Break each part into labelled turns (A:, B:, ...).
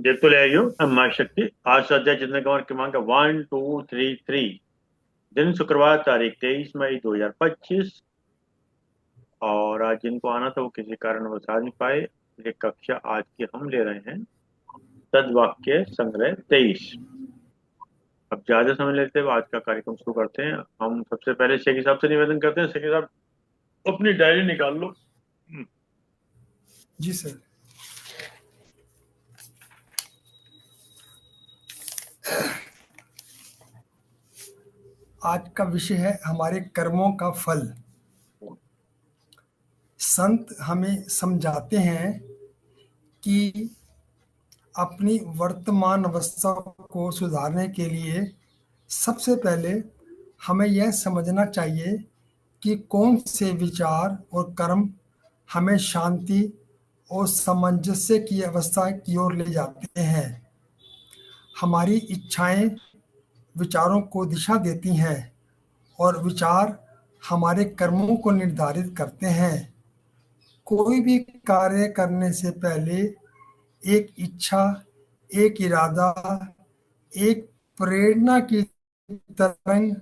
A: देखते ले हो माँ शक्ति। आज स्वाध्याय चिन्ह कुमार क्रमांक 1233। दिन शुक्रवार, तारीख 23 मई 2025। और आज जिनको आना था वो किसी कारणवश आ नहीं पाए। ये कक्षा आज की हम ले रहे हैं सद्वाक्य संग्रह 23। अब ज्यादा समय लेते हुए आज का कार्यक्रम शुरू करते हैं। हम सबसे पहले शेखी साहब से निवेदन करते हैं। शेखी साहब, अपनी डायरी निकाल लो।
B: जी सर। आज का विषय है हमारे कर्मों का फल। संत हमें समझाते हैं कि अपनी वर्तमान अवस्था को सुधारने के लिए सबसे पहले हमें यह समझना चाहिए कि कौन से विचार और कर्म हमें शांति और सामंजस्य की अवस्था की ओर ले जाते हैं। हमारी इच्छाएं विचारों को दिशा देती हैं और विचार हमारे कर्मों को निर्धारित करते हैं। कोई भी कार्य करने से पहले एक इच्छा, एक इरादा, एक प्रेरणा की तरंग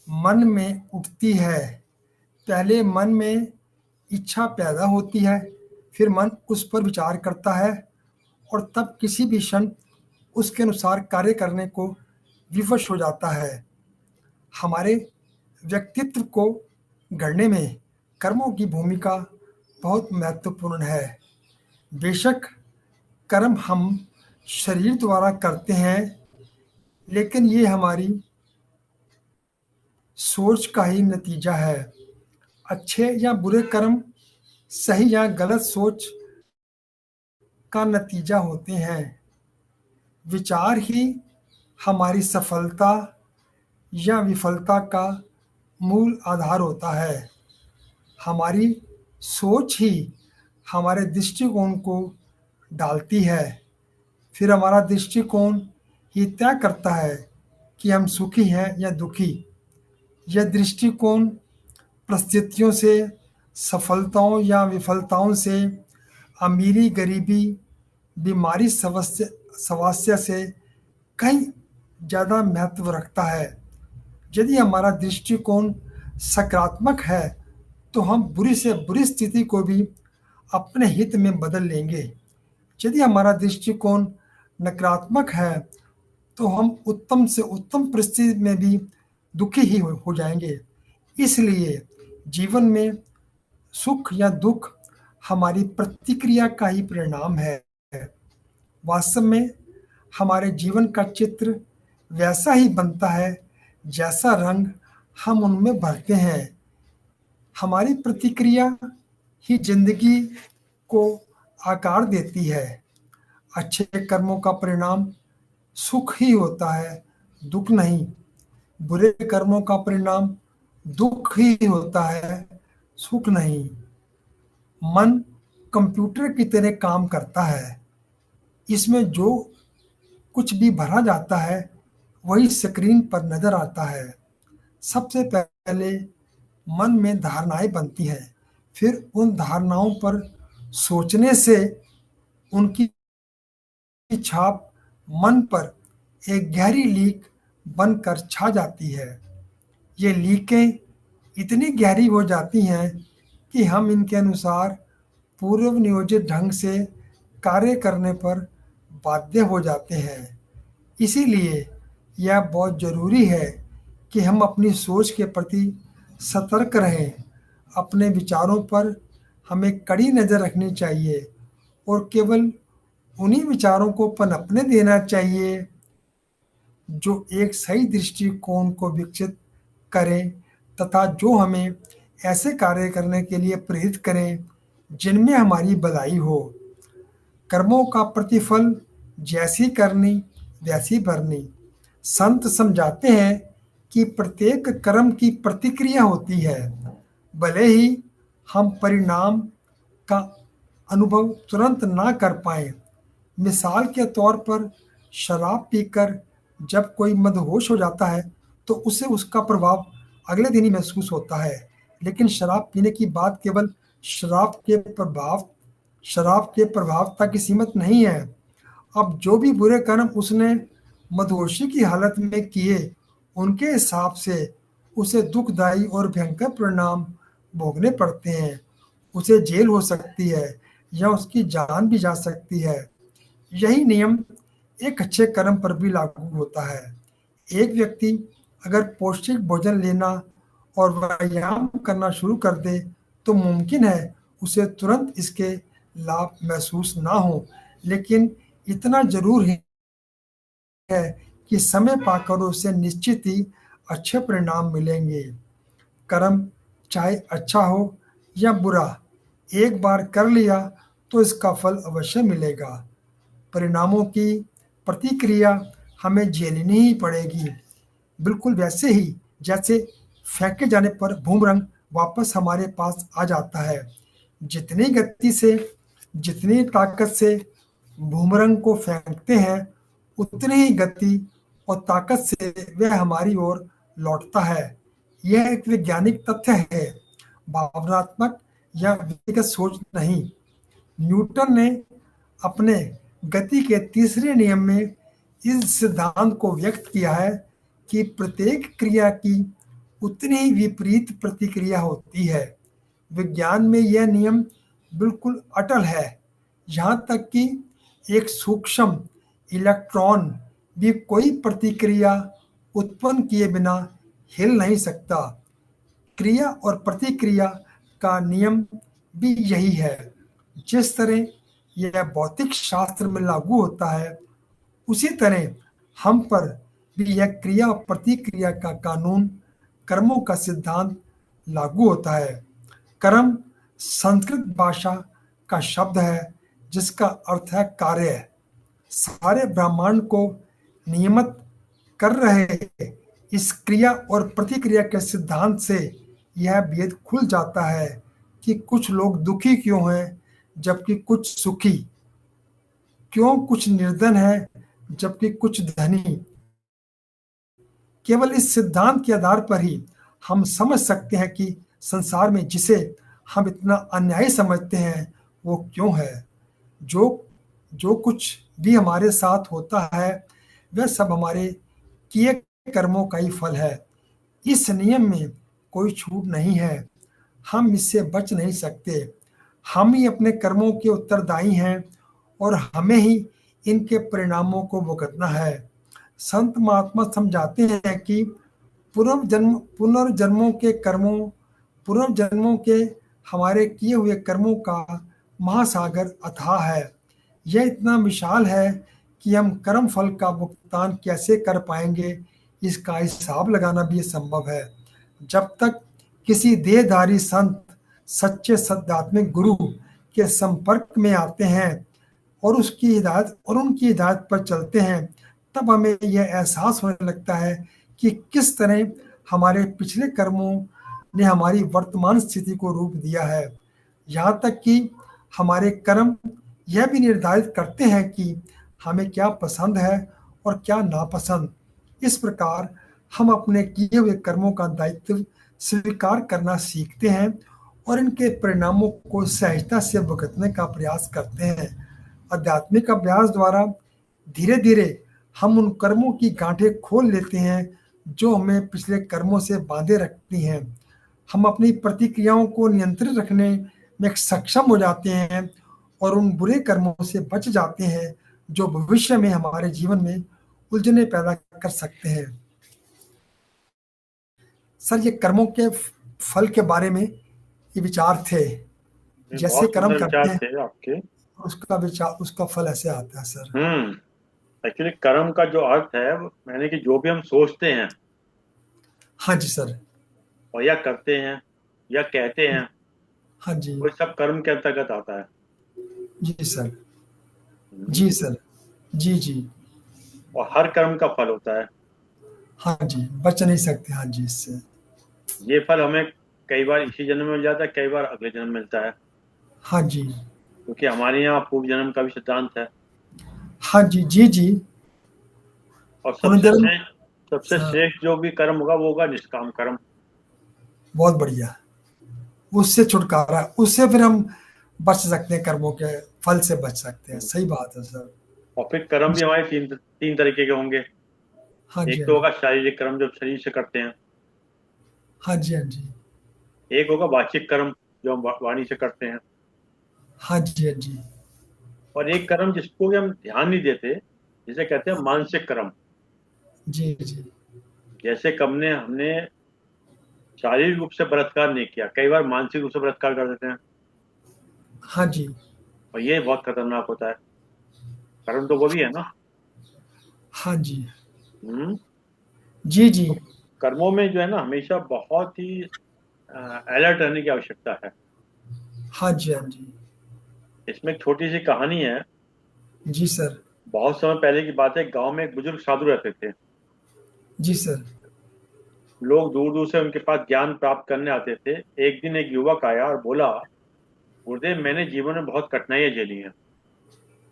B: मन में उठती है। पहले मन में इच्छा पैदा होती है, फिर मन उस पर विचार करता है और तब किसी भी क्षण उसके अनुसार कार्य करने को विवश हो जाता है। हमारे व्यक्तित्व को गढ़ने में कर्मों की भूमिका बहुत महत्वपूर्ण है। बेशक कर्म हम शरीर द्वारा करते हैं, लेकिन ये हमारी सोच का ही नतीजा है। अच्छे या बुरे कर्म, सही या गलत सोच का नतीजा होते हैं। विचार ही हमारी सफलता या विफलता का मूल आधार होता है। हमारी सोच ही हमारे दृष्टिकोण को डालती है, फिर हमारा दृष्टिकोण ही तय करता है कि हम सुखी हैं या दुखी। यह दृष्टिकोण परिस्थितियों से, सफलताओं या विफलताओं से, अमीरी गरीबी, बीमारी स्वास्थ्य से कहीं ज़्यादा महत्व रखता है। यदि हमारा दृष्टिकोण सकारात्मक है तो हम बुरी से बुरी स्थिति को भी अपने हित में बदल लेंगे। यदि हमारा दृष्टिकोण नकारात्मक है तो हम उत्तम से उत्तम परिस्थिति में भी दुखी ही हो जाएंगे। इसलिए जीवन में सुख या दुख हमारी प्रतिक्रिया का ही परिणाम है। वास्तव में हमारे जीवन का चित्र वैसा ही बनता है जैसा रंग हम उनमें भरते हैं। हमारी प्रतिक्रिया ही जिंदगी को आकार देती है। अच्छे कर्मों का परिणाम सुख ही होता है, दुख नहीं। बुरे कर्मों का परिणाम दुख ही होता है, सुख नहीं। मन कंप्यूटर की तरह काम करता है। इसमें जो कुछ भी भरा जाता है वही स्क्रीन पर नजर आता है। सबसे पहले मन में धारणाएं बनती हैं, फिर उन धारणाओं पर सोचने से उनकी छाप मन पर एक गहरी लीक बनकर छा जाती है। ये लीकें इतनी गहरी हो जाती हैं कि हम इनके अनुसार पूर्व नियोजित ढंग से कार्य करने पर बाध्य हो जाते हैं। इसीलिए यह बहुत ज़रूरी है कि हम अपनी सोच के प्रति सतर्क रहें। अपने विचारों पर हमें कड़ी नज़र रखनी चाहिए और केवल उन्हीं विचारों को पनपने देना चाहिए जो एक सही दृष्टिकोण को विकसित करें तथा जो हमें ऐसे कार्य करने के लिए प्रेरित करें जिनमें हमारी भलाई हो। कर्मों का प्रतिफल जैसी करनी वैसी भरनी। संत समझाते हैं कि प्रत्येक कर्म की प्रतिक्रिया होती है। भले ही हम परिणाम का अनुभव तुरंत ना कर पाए। मिसाल के तौर पर शराब पीकर जब कोई मदहोश हो जाता है तो उसे उसका प्रभाव अगले दिन ही महसूस होता है। लेकिन शराब पीने की बात केवल शराब के प्रभाव तक ही सीमित नहीं है। अब जो भी बुरे कर्म उसने मदहोशी की हालत में किए, उनके हिसाब से उसे दुखदायी और भयंकर परिणाम भोगने पड़ते हैं। उसे जेल हो सकती है या उसकी जान भी जा सकती है। यही नियम एक अच्छे कर्म पर भी लागू होता है। एक व्यक्ति अगर पौष्टिक भोजन लेना और व्यायाम करना शुरू कर दे, तो मुमकिन है उसे तुरंत इसके लाभ महसूस ना हो, लेकिन इतना जरूर है कि समय पाकर उसे निश्चित ही अच्छे परिणाम मिलेंगे। कर्म चाहे अच्छा हो या बुरा, एक बार कर लिया तो इसका फल अवश्य मिलेगा। परिणामों की प्रतिक्रिया हमें झेलनी ही पड़ेगी, बिल्कुल वैसे ही जैसे फेंके जाने पर बूमरंग वापस हमारे पास आ जाता है। जितनी गति से, जितनी ताकत से बूमरंग को फेंकते हैं, उतनी ही गति और ताकत से वह हमारी ओर लौटता है। यह एक वैज्ञानिक तथ्य है, भावनात्मक या व्यक्तिगत सोच नहीं। न्यूटन ने अपने गति के तीसरे नियम में इस सिद्धांत को व्यक्त किया है कि प्रत्येक क्रिया की उतनी ही विपरीत प्रतिक्रिया होती है। विज्ञान में यह नियम बिल्कुल अटल है, यहाँ तक कि एक सूक्ष्म इलेक्ट्रॉन भी कोई प्रतिक्रिया उत्पन्न किए बिना हिल नहीं सकता। क्रिया और प्रतिक्रिया का नियम भी यही है। जिस तरह यह भौतिक शास्त्र में लागू होता है, उसी तरह हम पर भी यह क्रिया और प्रतिक्रिया का कानून, कर्मों का सिद्धांत लागू होता है। कर्म संस्कृत भाषा का शब्द है जिसका अर्थ है कार्य। सारे ब्रह्मांड को नियमित कर रहे इस क्रिया और प्रतिक्रिया के सिद्धांत से यह भेद खुल जाता है कि कुछ लोग दुखी क्यों हैं जबकि कुछ सुखी, क्यों कुछ निर्धन है जबकि कुछ धनी। केवल इस सिद्धांत के आधार पर ही हम समझ सकते हैं कि संसार में जिसे हम इतना अन्यायी समझते हैं वो क्यों है। जो जो कुछ भी हमारे साथ होता है वह सब हमारे किए कर्मों का ही फल है। इस नियम में कोई छूट नहीं है, हम इससे बच नहीं सकते। हम ही अपने कर्मों के उत्तरदायी हैं और हमें ही इनके परिणामों को भुगतना है। संत महात्मा समझाते हैं कि पुनर्जन्मों के कर्मों पुनर्जन्मों के हमारे किए हुए कर्मों का महासागर अथाह है। यह इतना विशाल है कि हम कर्म फल का भुगतान कैसे कर पाएंगे, इसका हिसाब लगाना भी संभव है। जब तक किसी देहधारी संत सच्चे सदात्मिक गुरु के संपर्क में आते हैं और उनकी हिदायत पर चलते हैं, तब हमें यह एहसास होने लगता है कि किस तरह हमारे पिछले कर्मों ने हमारी वर्तमान स्थिति को रूप दिया है। यहाँ तक कि हमारे कर्म यह भी निर्धारित करते हैं कि हमें क्या पसंद है और क्या नापसंद। इस प्रकार हम अपने किए हुए कर्मों का दायित्व स्वीकार करना सीखते हैं और इनके परिणामों को सहजता से भुगतने का प्रयास करते हैं। आध्यात्मिक अभ्यास द्वारा धीरे धीरे हम उन कर्मों की गांठें खोल लेते हैं जो हमें पिछले कर्मों से बांधे रखती हैं। हम अपनी प्रतिक्रियाओं को नियंत्रित रखने में सक्षम हो जाते हैं और उन बुरे कर्मों से बच जाते हैं जो भविष्य में हमारे जीवन में उलझने पैदा कर सकते हैं। सर, ये कर्मों के फल के बारे में ये विचार थे।
A: ये
B: जैसे
A: बहुत
B: कर्म
A: सुंदर
B: करते
A: विचार
B: हैं
A: थे आपके।
B: उसका फल ऐसे आता है सर।
A: एक्चुअली कर्म का जो अर्थ है यानी कि जो भी हम सोचते हैं
B: हाँ जी सर।
A: और या करते हैं या कहते हैं,
B: हाँ जी।
A: वो सब कर्म के अंतर्गत आता है।
B: जी सर।
A: हम्म,
B: जी सर। जी जी।
A: और हर कर्म का फल होता है।
B: हाँ जी, बच नहीं सकते हाँ जी इससे।
A: ये फल हमें कई बार इसी जन्म में मिल जाता है, कई बार अगले जन्म में मिलता है,
B: हाँ जी।
A: क्योंकि हमारे यहाँ पूर्व जन्म का भी सिद्धांत है।
B: हाँ जी। जी जी।
A: और
B: पुनर्जन्म।
A: सबसे
B: हाँ,
A: श्रेष्ठ जो भी कर्म होगा वो होगा निष्काम कर्म।
B: बहुत बढ़िया। उससे छुटकारा, उससे फिर हम बच सकते हैं, कर्मों के फल से बच सकते हैं। सही बात है सर।
A: और फिर कर्म भी हमारे तीन तीन तरीके के होंगे।
B: हाँ जी,
A: एक
B: हाँ
A: तो
B: जी।
A: होगा शारीरिक कर्म जो शरीर से करते हैं।
B: हाँ जी, हाँ जी।
A: एक होगा वाचिक कर्म जो हम वाणी से करते हैं।
B: हाँ जी, हाँ जी।
A: और एक कर्म जिसको कि हम ध्यान नहीं देते, जिसे कहते हैं मानसिक कर्म।
B: जी, जी।
A: जैसे कम ने हमने शारीरिक रूप से बलात्कार नहीं किया, कई बार मानसिक रूप से बलात्कार कर देते हैं।
B: हाँ जी।
A: और ये बहुत खतरनाक होता है। कर्म तो वो भी है ना।
B: हाँ जी।
A: हम्म।
B: जी, जी।
A: तो कर्मों में जो है ना, हमेशा बहुत ही अलर्ट रहने की आवश्यकता है।
B: हाँ जी, हाँ जी।
A: इसमें एक छोटी सी कहानी है।
B: जी सर।
A: बहुत समय पहले की बात है, गांव में एक बुजुर्ग साधु रहते थे।
B: जी सर।
A: लोग दूर दूर से उनके पास ज्ञान प्राप्त करने आते थे। एक दिन एक युवक आया और बोला, गुरुदेव, मैंने जीवन में बहुत कठिनाइयां झेली हैं,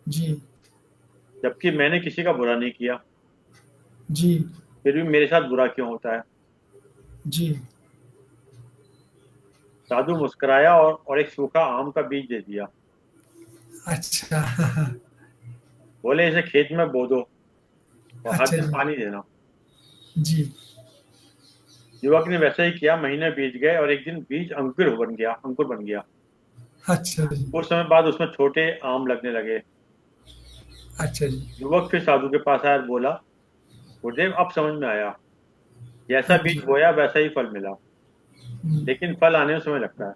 B: जी।
A: जबकि मैंने किसी का बुरा नहीं किया,
B: जी।
A: फिर भी मेरे साथ बुरा क्यों होता है।
B: जी।
A: साधु मुस्कुराया और एक सूखा आम का बीज दे दिया।
B: अच्छा।
A: बोले, इसे खेत में बो दो और हर
B: अच्छा
A: दिन
B: जी।
A: पानी देना।
B: जी।
A: युवक ने वैसा ही किया। महीने बीत गए और एक दिन बीज अंकुर बन गया।
B: अच्छा जी।
A: कुछ समय बाद उसमें छोटे आम लगने लगे।
B: अच्छा जी।
A: युवक फिर साधु के पास आया और बोला, गुरुदेव, अब समझ में आया,
B: हाँ
A: जैसा
B: जी।
A: बीज बोया वैसा ही फल मिला,
B: हम्म,
A: लेकिन फल आने में समय लगता है।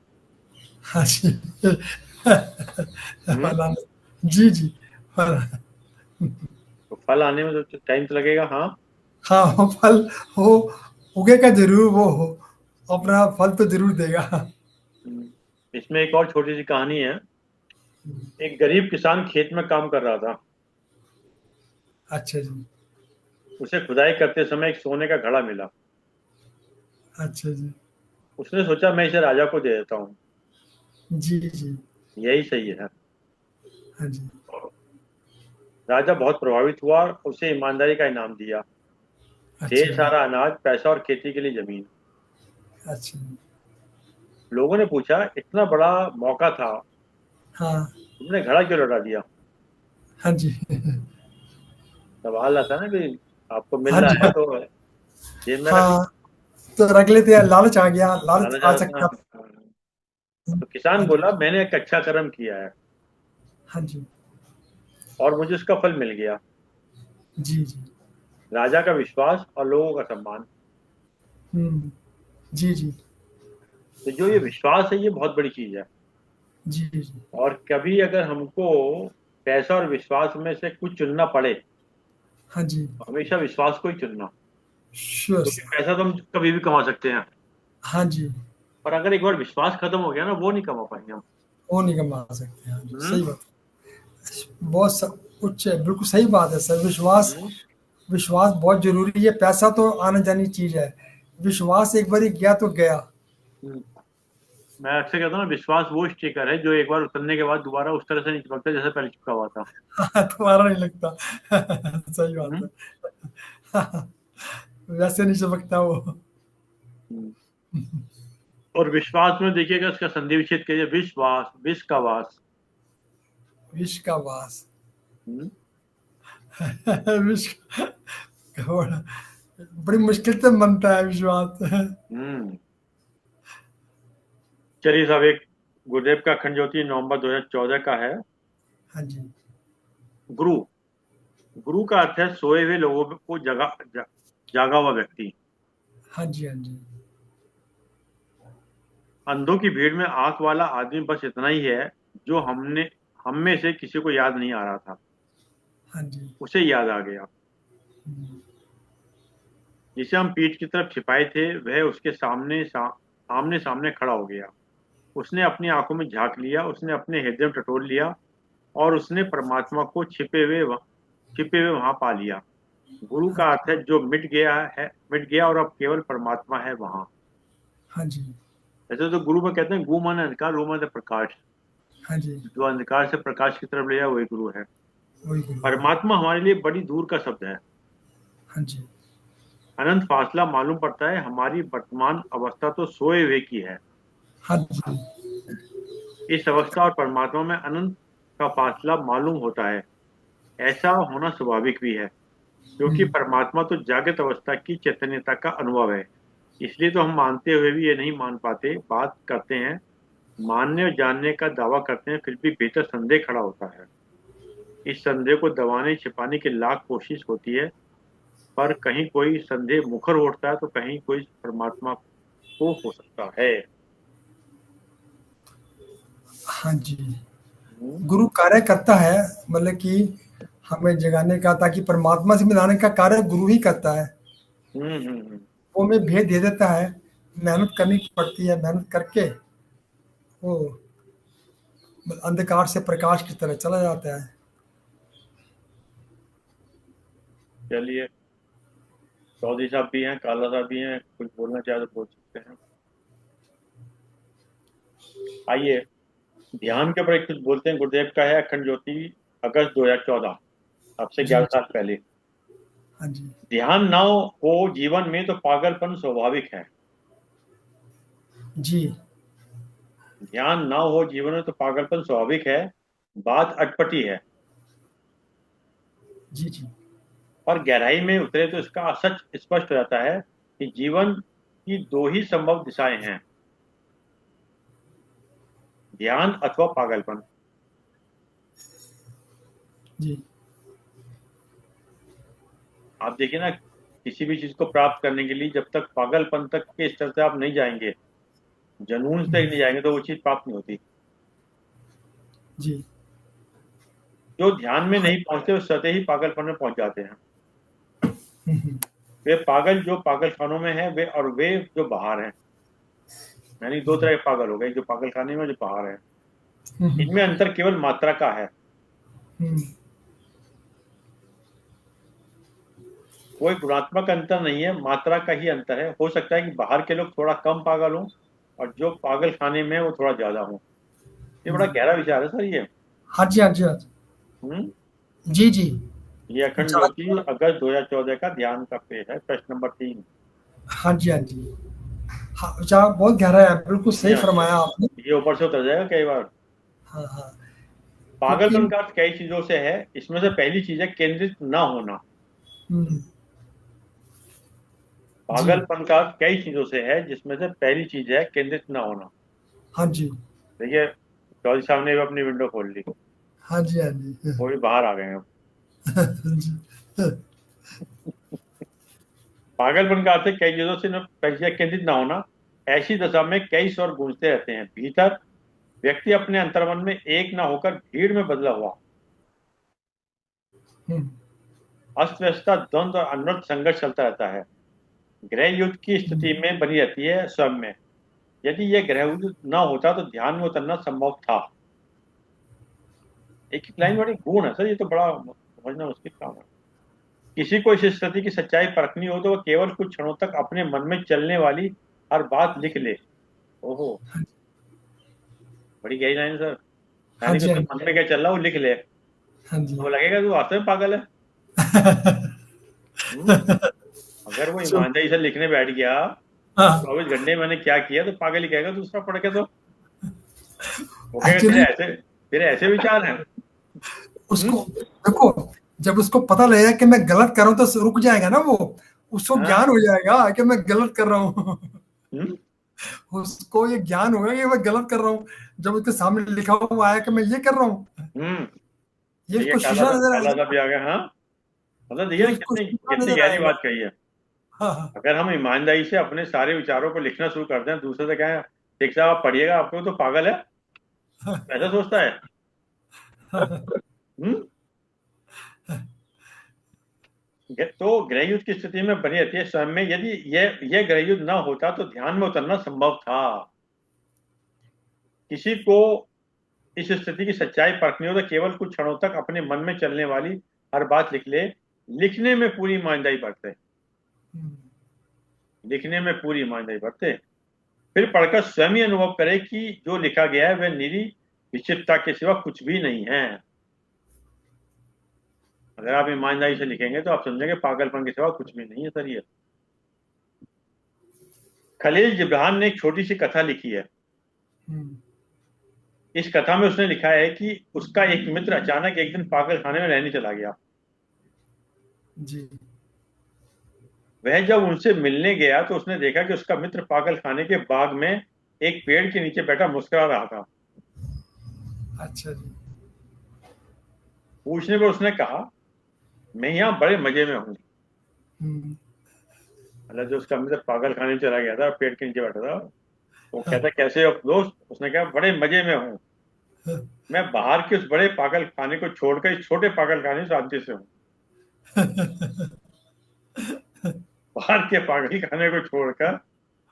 B: हाँ जी।
A: हम्म।
B: फलाना। जी, जी। फल।
A: तो फल आने में तो टाइम तो लगेगा, हाँ।
B: हाँ, वो फल हो उगेगा जरूर वो हो, अपना फल तो जरूर देगा।
A: इसमें एक और छोटी सी कहानी है। एक गरीब किसान खेत में काम कर रहा था।
B: अच्छा जी।
A: उसे खुदाई करते समय एक सोने का घड़ा मिला।
B: अच्छा जी।
A: उसने सोचा, मैं इसे राजा को दे देता हूँ,
B: जी, जी।
A: यही सही है।
B: हाँ जी।
A: राजा बहुत प्रभावित हुआ और उसे ईमानदारी का इनाम दिया।
B: अच्छा
A: ढेर
B: जी।
A: सारा अनाज, पैसा और खेती के लिए जमीन।
B: अच्छा जी।
A: लोगों ने पूछा, इतना बड़ा मौका था,
B: हाँ।
A: तुमने घड़ा क्यों लौटा दिया।
B: हाँ जी।
A: सवाल आता है ना कि आपको
B: हाँ
A: मिल रहा
B: जी।
A: है तो जेब में रख लो।
B: हाँ, तो रख लेते हैं, लालच आ गया, लालच
A: लालच
B: आ
A: आता
B: सकता है।
A: है। तो किसान
B: हाँ जी।
A: बोला, मैंने एक अच्छा कर्म किया है
B: हाँ जी।
A: और मुझे उसका फल मिल गया।
B: जी, जी।
A: राजा का विश्वास और लोगों का सम्मान।
B: हुँ। जी, जी।
A: तो जो ये विश्वास है, ये बहुत बड़ी चीज है।
B: जी, जी।
A: और कभी अगर हमको पैसा और विश्वास में से कुछ चुनना पड़े,
B: हाँ जी।
A: तो हमेशा विश्वास को ही चुनना।
B: श्योर
A: क्योंकि
B: सर।
A: पैसा तो हम कभी भी कमा सकते हैं,
B: हाँ जी,
A: पर अगर एक बार विश्वास खत्म हो गया ना, वो नहीं कमा पाएंगे हम।
B: वो नहीं कमा सकते हैं। हाँ जी,
A: हम्म।
B: सही बात है। बहुत स उच्च है, बिल्कुल सही बात है सर। विश्वास
A: हम्म।
B: विश्वास बहुत ज़रूरी है। पैसा तो आने-जाने की चीज़ है। विश्वास एक बारी गया तो गया।
A: हम्म। मैं अक्सर कहता हूँ ना, विश्वास वो स्टिकर है जो एक बार उतरने के बाद दोबारा उस तरह से नहीं चिपकता जैसे पहले चिपका हुआ था।
B: तुम्हारा नहीं लगता। सही बात
A: हम्म।
B: है। वैसे नहीं चमकता वो।
A: हम्म। और विश्वास में देखिएगा, इसका संधि विच्छेद करिए, विश्वास, विश्व का वास।
B: विष का वास।
A: हम्म।
B: विष बड़ा बड़ी मुश्किल से बनता है विश्वास।
A: हम्म। चलिए साहब, एक गुरुदेव का अखंड ज्योति नवंबर 2014 का है।
B: हाँ जी।
A: गुरु। गुरु का अर्थ है सोए हुए लोगों को जागा हुआ व्यक्ति।
B: हाँ जी, हाँ जी।
A: अंधों की भीड़ में आंख वाला आदमी बस इतना ही है, जो हम में से किसी को याद नहीं आ रहा था,
B: हाँ जी।
A: उसे याद आ गया।
B: हुँ।
A: जिसे हम पीठ की तरफ छिपाए थे, वह उसके आमने सामने खड़ा हो गया। उसने अपनी आंखों में झांक लिया, उसने अपने हृदय में टटोल लिया, और उसने परमात्मा को छिपे हुए वहां पा लिया। गुरु
B: हाँ
A: का
B: जी।
A: अर्थ है जो मिट गया और अब केवल परमात्मा है वहां।
B: हाँ जी।
A: ऐसे तो गुरु में कहते हैं, गु माने अंधकार, रू माने प्रकाश।
B: हाँ जी।
A: जो अंधकार से प्रकाश की तरफ ले जाए, वही गुरु है।
B: वही गुरु है।
A: परमात्मा हमारे लिए बड़ी दूर का शब्द है।
B: हाँ जी।
A: अनंत फासला मालूम पड़ता है, हमारी वर्तमान अवस्था तो सोए हुए की है।
B: हाँ जी।
A: इस अवस्था और परमात्मा में अनंत का फासला मालूम होता है। ऐसा होना स्वाभाविक भी है, क्योंकि परमात्मा तो जागृत अवस्था की चैतन्यता का अनुभव है। इसलिए तो हम मानते हुए भी ये नहीं मान पाते, बात करते हैं, मानने और जानने का दावा करते हैं, फिर भी भीतर संदेह खड़ा होता है। इस संदेह को दबाने छिपाने की लाख कोशिश होती है, पर कहीं कोई संदेह मुखर उठता है तो कहीं कोई परमात्मा को हो सकता है।
B: हाँ जी।
A: हम्म
B: गुरु कार्य करता है, मतलब कि हमें जगाने का, ताकि परमात्मा से मिलाने का कार्य गुरु ही करता है।
A: हम्म हम्म हम्म।
B: वो हमें भेद दे देता है, मेहनत करनी पड़ती है, मेहनत करके वो अंधकार से प्रकाश की तरह चला जाता है।
A: चलिए, चौधरी साहब भी हैं, काला साहब भी हैं, कुछ बोलना चाहे तो बोल सकते हैं। आइए, ध्यान के ऊपर एक कुछ बोलते हैं। गुरुदेव का है अखंड ज्योति, अगस्त 2014, अब से
B: जी
A: 11 साल पहले।
B: हाँ जी।
A: ध्यान ना हो जीवन में तो पागलपन स्वाभाविक है।
B: जी
A: ध्यान ना हो जीवन में तो पागलपन स्वाभाविक है। बात अटपटी है,
B: जी। जी
A: और गहराई में उतरे तो इसका सच स्पष्ट हो जाता है कि जीवन की दो ही संभव दिशाएं हैं, ध्यान अथवा पागलपन।
B: जी।
A: आप देखिए ना, किसी भी चीज को प्राप्त करने के लिए जब तक पागलपन तक के स्तर से आप नहीं जाएंगे, जुनून तक नहीं जाएंगे, तो वो चीज प्राप्त नहीं होती।
B: जी।
A: जो ध्यान में नहीं पहुंचते वो सतह ही पागलपन में पहुंच जाते हैं।
B: हम्म,
A: वे पागल जो पागल खानों में है, वे और वे जो बाहर हैं। यानी दो तरह के पागल हो गए, जो पागल खाने में, जो बाहर है।
B: हम्म,
A: इनमें अंतर केवल मात्रा का है।
B: हम्म,
A: कोई गुणात्मक अंतर नहीं है, मात्रा का ही अंतर है। हो सकता है कि बाहर के लोग थोड़ा कम पागल हों, और जो पागल खाने में है वो थोड़ा ज्यादा हो। ये बड़ा गहरा विचार है सर ये।
B: हाँ जी, हाँ जी, हाँ जी।
A: हम्म
B: जी जी।
A: ये अखंड ज्योति,
B: जागरूक।
A: अगस्त 2014 का ध्यान का पेज है, प्रश्न नंबर 3।
B: हाँ जी, हाँ जी। हाँ, विचार बहुत गहरा है, बिल्कुल सही
A: ये
B: फरमाया आपने।
A: ये ऊपर से उतर जाएगा कई बार।
B: हाँ हाँ। क्योंकि
A: पागलपन का अर्थ कई चीजों से है। इसमें से पहली चीज है केंद्रित ना होना।
B: हम्म, जी।
A: पागलपन का अर्थ कई चीजों से है, जिसमें से पहली चीज है केंद्रित ना होना।
B: हाँ जी।
A: देखिए, चौधरी साहब ने भी अपनी विंडो खोल ली,
B: हाँ जी, हाँ जी।
A: वो भी बाहर आ गए हैं।
B: जी।
A: पागलपन का अर्थ है कई चीजों से न पहली चीज केंद्रित ना होना। ऐसी दशा में कई स्वर गूंजते रहते हैं भीतर। व्यक्ति अपने अंतर्मन में एक ना होकर भीड़ में बदला हुआ,
B: हम्म,
A: अस्त व्यस्तता, द्वंद और अनवरत संघर्ष चलता रहता है। गृह युद्ध की स्थिति में बनी रहती है स्वयं में। यदि यह गृह युद्ध न होता तो ध्यान में उतरना संभव था। एक एक लाइन बड़ी गुण है सर, ये तो बड़ा समझना मुश्किल काम है। किसी को इस स्थिति की सच्चाई परखनी हो तो वह केवल कुछ क्षणों तक अपने मन में चलने वाली हर बात लिख ले। ओहो, बड़ी गहरी लाइन है सर।
B: हाँ
A: यानी कि
B: जी, हाँ
A: उसके
B: जी।
A: मन में क्या चल रहा है वो लिख ले,
B: हाँ
A: तो
B: जी।
A: वो लगेगा तू वास्तव में पागल है। हम्म? अगर वो
B: जो
A: ईमानदारी से लिखने बैठ गया,
B: हाँ,
A: 24 घंटे मैंने क्या किया, तो पागल ही कहेगा दूसरा पढ़ के तो। वो कहेगा
B: एक्चुअली
A: तेरे ऐसे विचार हैं। हम्म?
B: उसको देखो, जब उसको पता लगेगा कि मैं गलत कर रहा हूँ तो रुक जाएगा ना वो। उसको
A: हाँ।
B: ज्ञान हो जाएगा कि मैं गलत कर रहा हूँ।
A: हम्म
B: उसको ये ज्ञान होगा कि मैं गलत कर रहा हूँ, जब उसके सामने लिखा हुआ आया कि मैं ये कर रहा हूँ।
A: हम्म।
B: ये
A: देखिए,
B: उसको शीशा नजर
A: काला सा
B: आएगा।
A: भी आ गया। हाँ, मतलब देखिए
B: ये
A: ना,
B: उसको
A: कितनी
B: शीशा
A: कितनी
B: नजर
A: गहरी
B: आएगा।
A: बात कही है।
B: हाँ हाँ।
A: अगर हम ईमानदारी से अपने सारे विचारों को लिखना शुरू करते हैं, दूसरे से कहें ठीक साहब आप पढ़िएगा, आपको तो पागल है, ऐसा सोचता है। हम्म तो गृह युद्ध की स्थिति में बनी रहती है स्वयं में। यदि यह गृह युद्ध न होता तो ध्यान में उतरना संभव था। किसी को इस स्थिति की सच्चाई परखनी हो तो केवल कुछ क्षणों तक अपने मन में चलने वाली हर बात लिख ले। लिखने में पूरी ईमानदारी बरते।
B: हम्म,
A: लिखने में पूरी ईमानदारी बरते, फिर पढ़कर स्वयं ही अनुभव करे कि जो लिखा गया है वह निरी विचित्रता के सिवा कुछ भी नहीं है। अगर आप ईमानदारी से लिखेंगे तो आप समझेंगे पागलपन के सिवा कुछ भी नहीं है सर ये। खलील जिब्रान ने एक छोटी सी कथा लिखी है।
B: हम्म,
A: इस कथा में उसने लिखा है कि उसका एक मित्र अचानक एक दिन पागल खाने में रहने चला गया।
B: जी।
A: वह जब उनसे मिलने गया तो उसने देखा कि उसका मित्र पागल खाने के बाग में एक पेड़ के नीचे बैठा मुस्कुरा रहा था।
B: अच्छा जी।
A: पूछने पर उसने कहा, मैं यहाँ बड़े मजे में हूँ।
B: हम्म।
A: मतलब जो उसका मित्र पागल खाने में चला गया था, पेड़ के नीचे बैठा था, वो कहता, कैसे हो दोस्त? उसने कहा, बड़े मजे में हूँ। मैं बाहर के उस बड़े पागल खाने को छोड़कर इस छोटे पागल खाने में शांति से हूँ। बाहर के पागल खाने को छोड़कर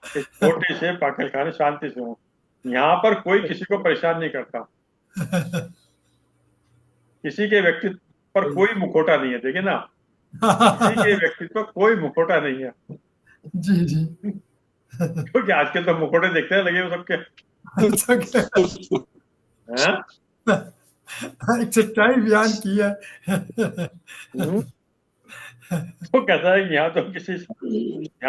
A: इस छोटे से पागल खाने शांति से हूँ। यहाँ पर कोई किसी को परेशान नहीं करता। किसी के व्यक्तित्व पर कोई मुखौटा नहीं है, देखिए ना। किसी के व्यक्तित्व पर कोई मुखौटा नहीं है।
B: जी जी।
A: क्योंकि आजकल तो मुखौटे देखते हैं लगे हुए सबके।
B: अच्छा क्या?
A: हैं?
B: एक सच्चाई बयान की है।
A: हम्म। तो कहता है कि यहाँ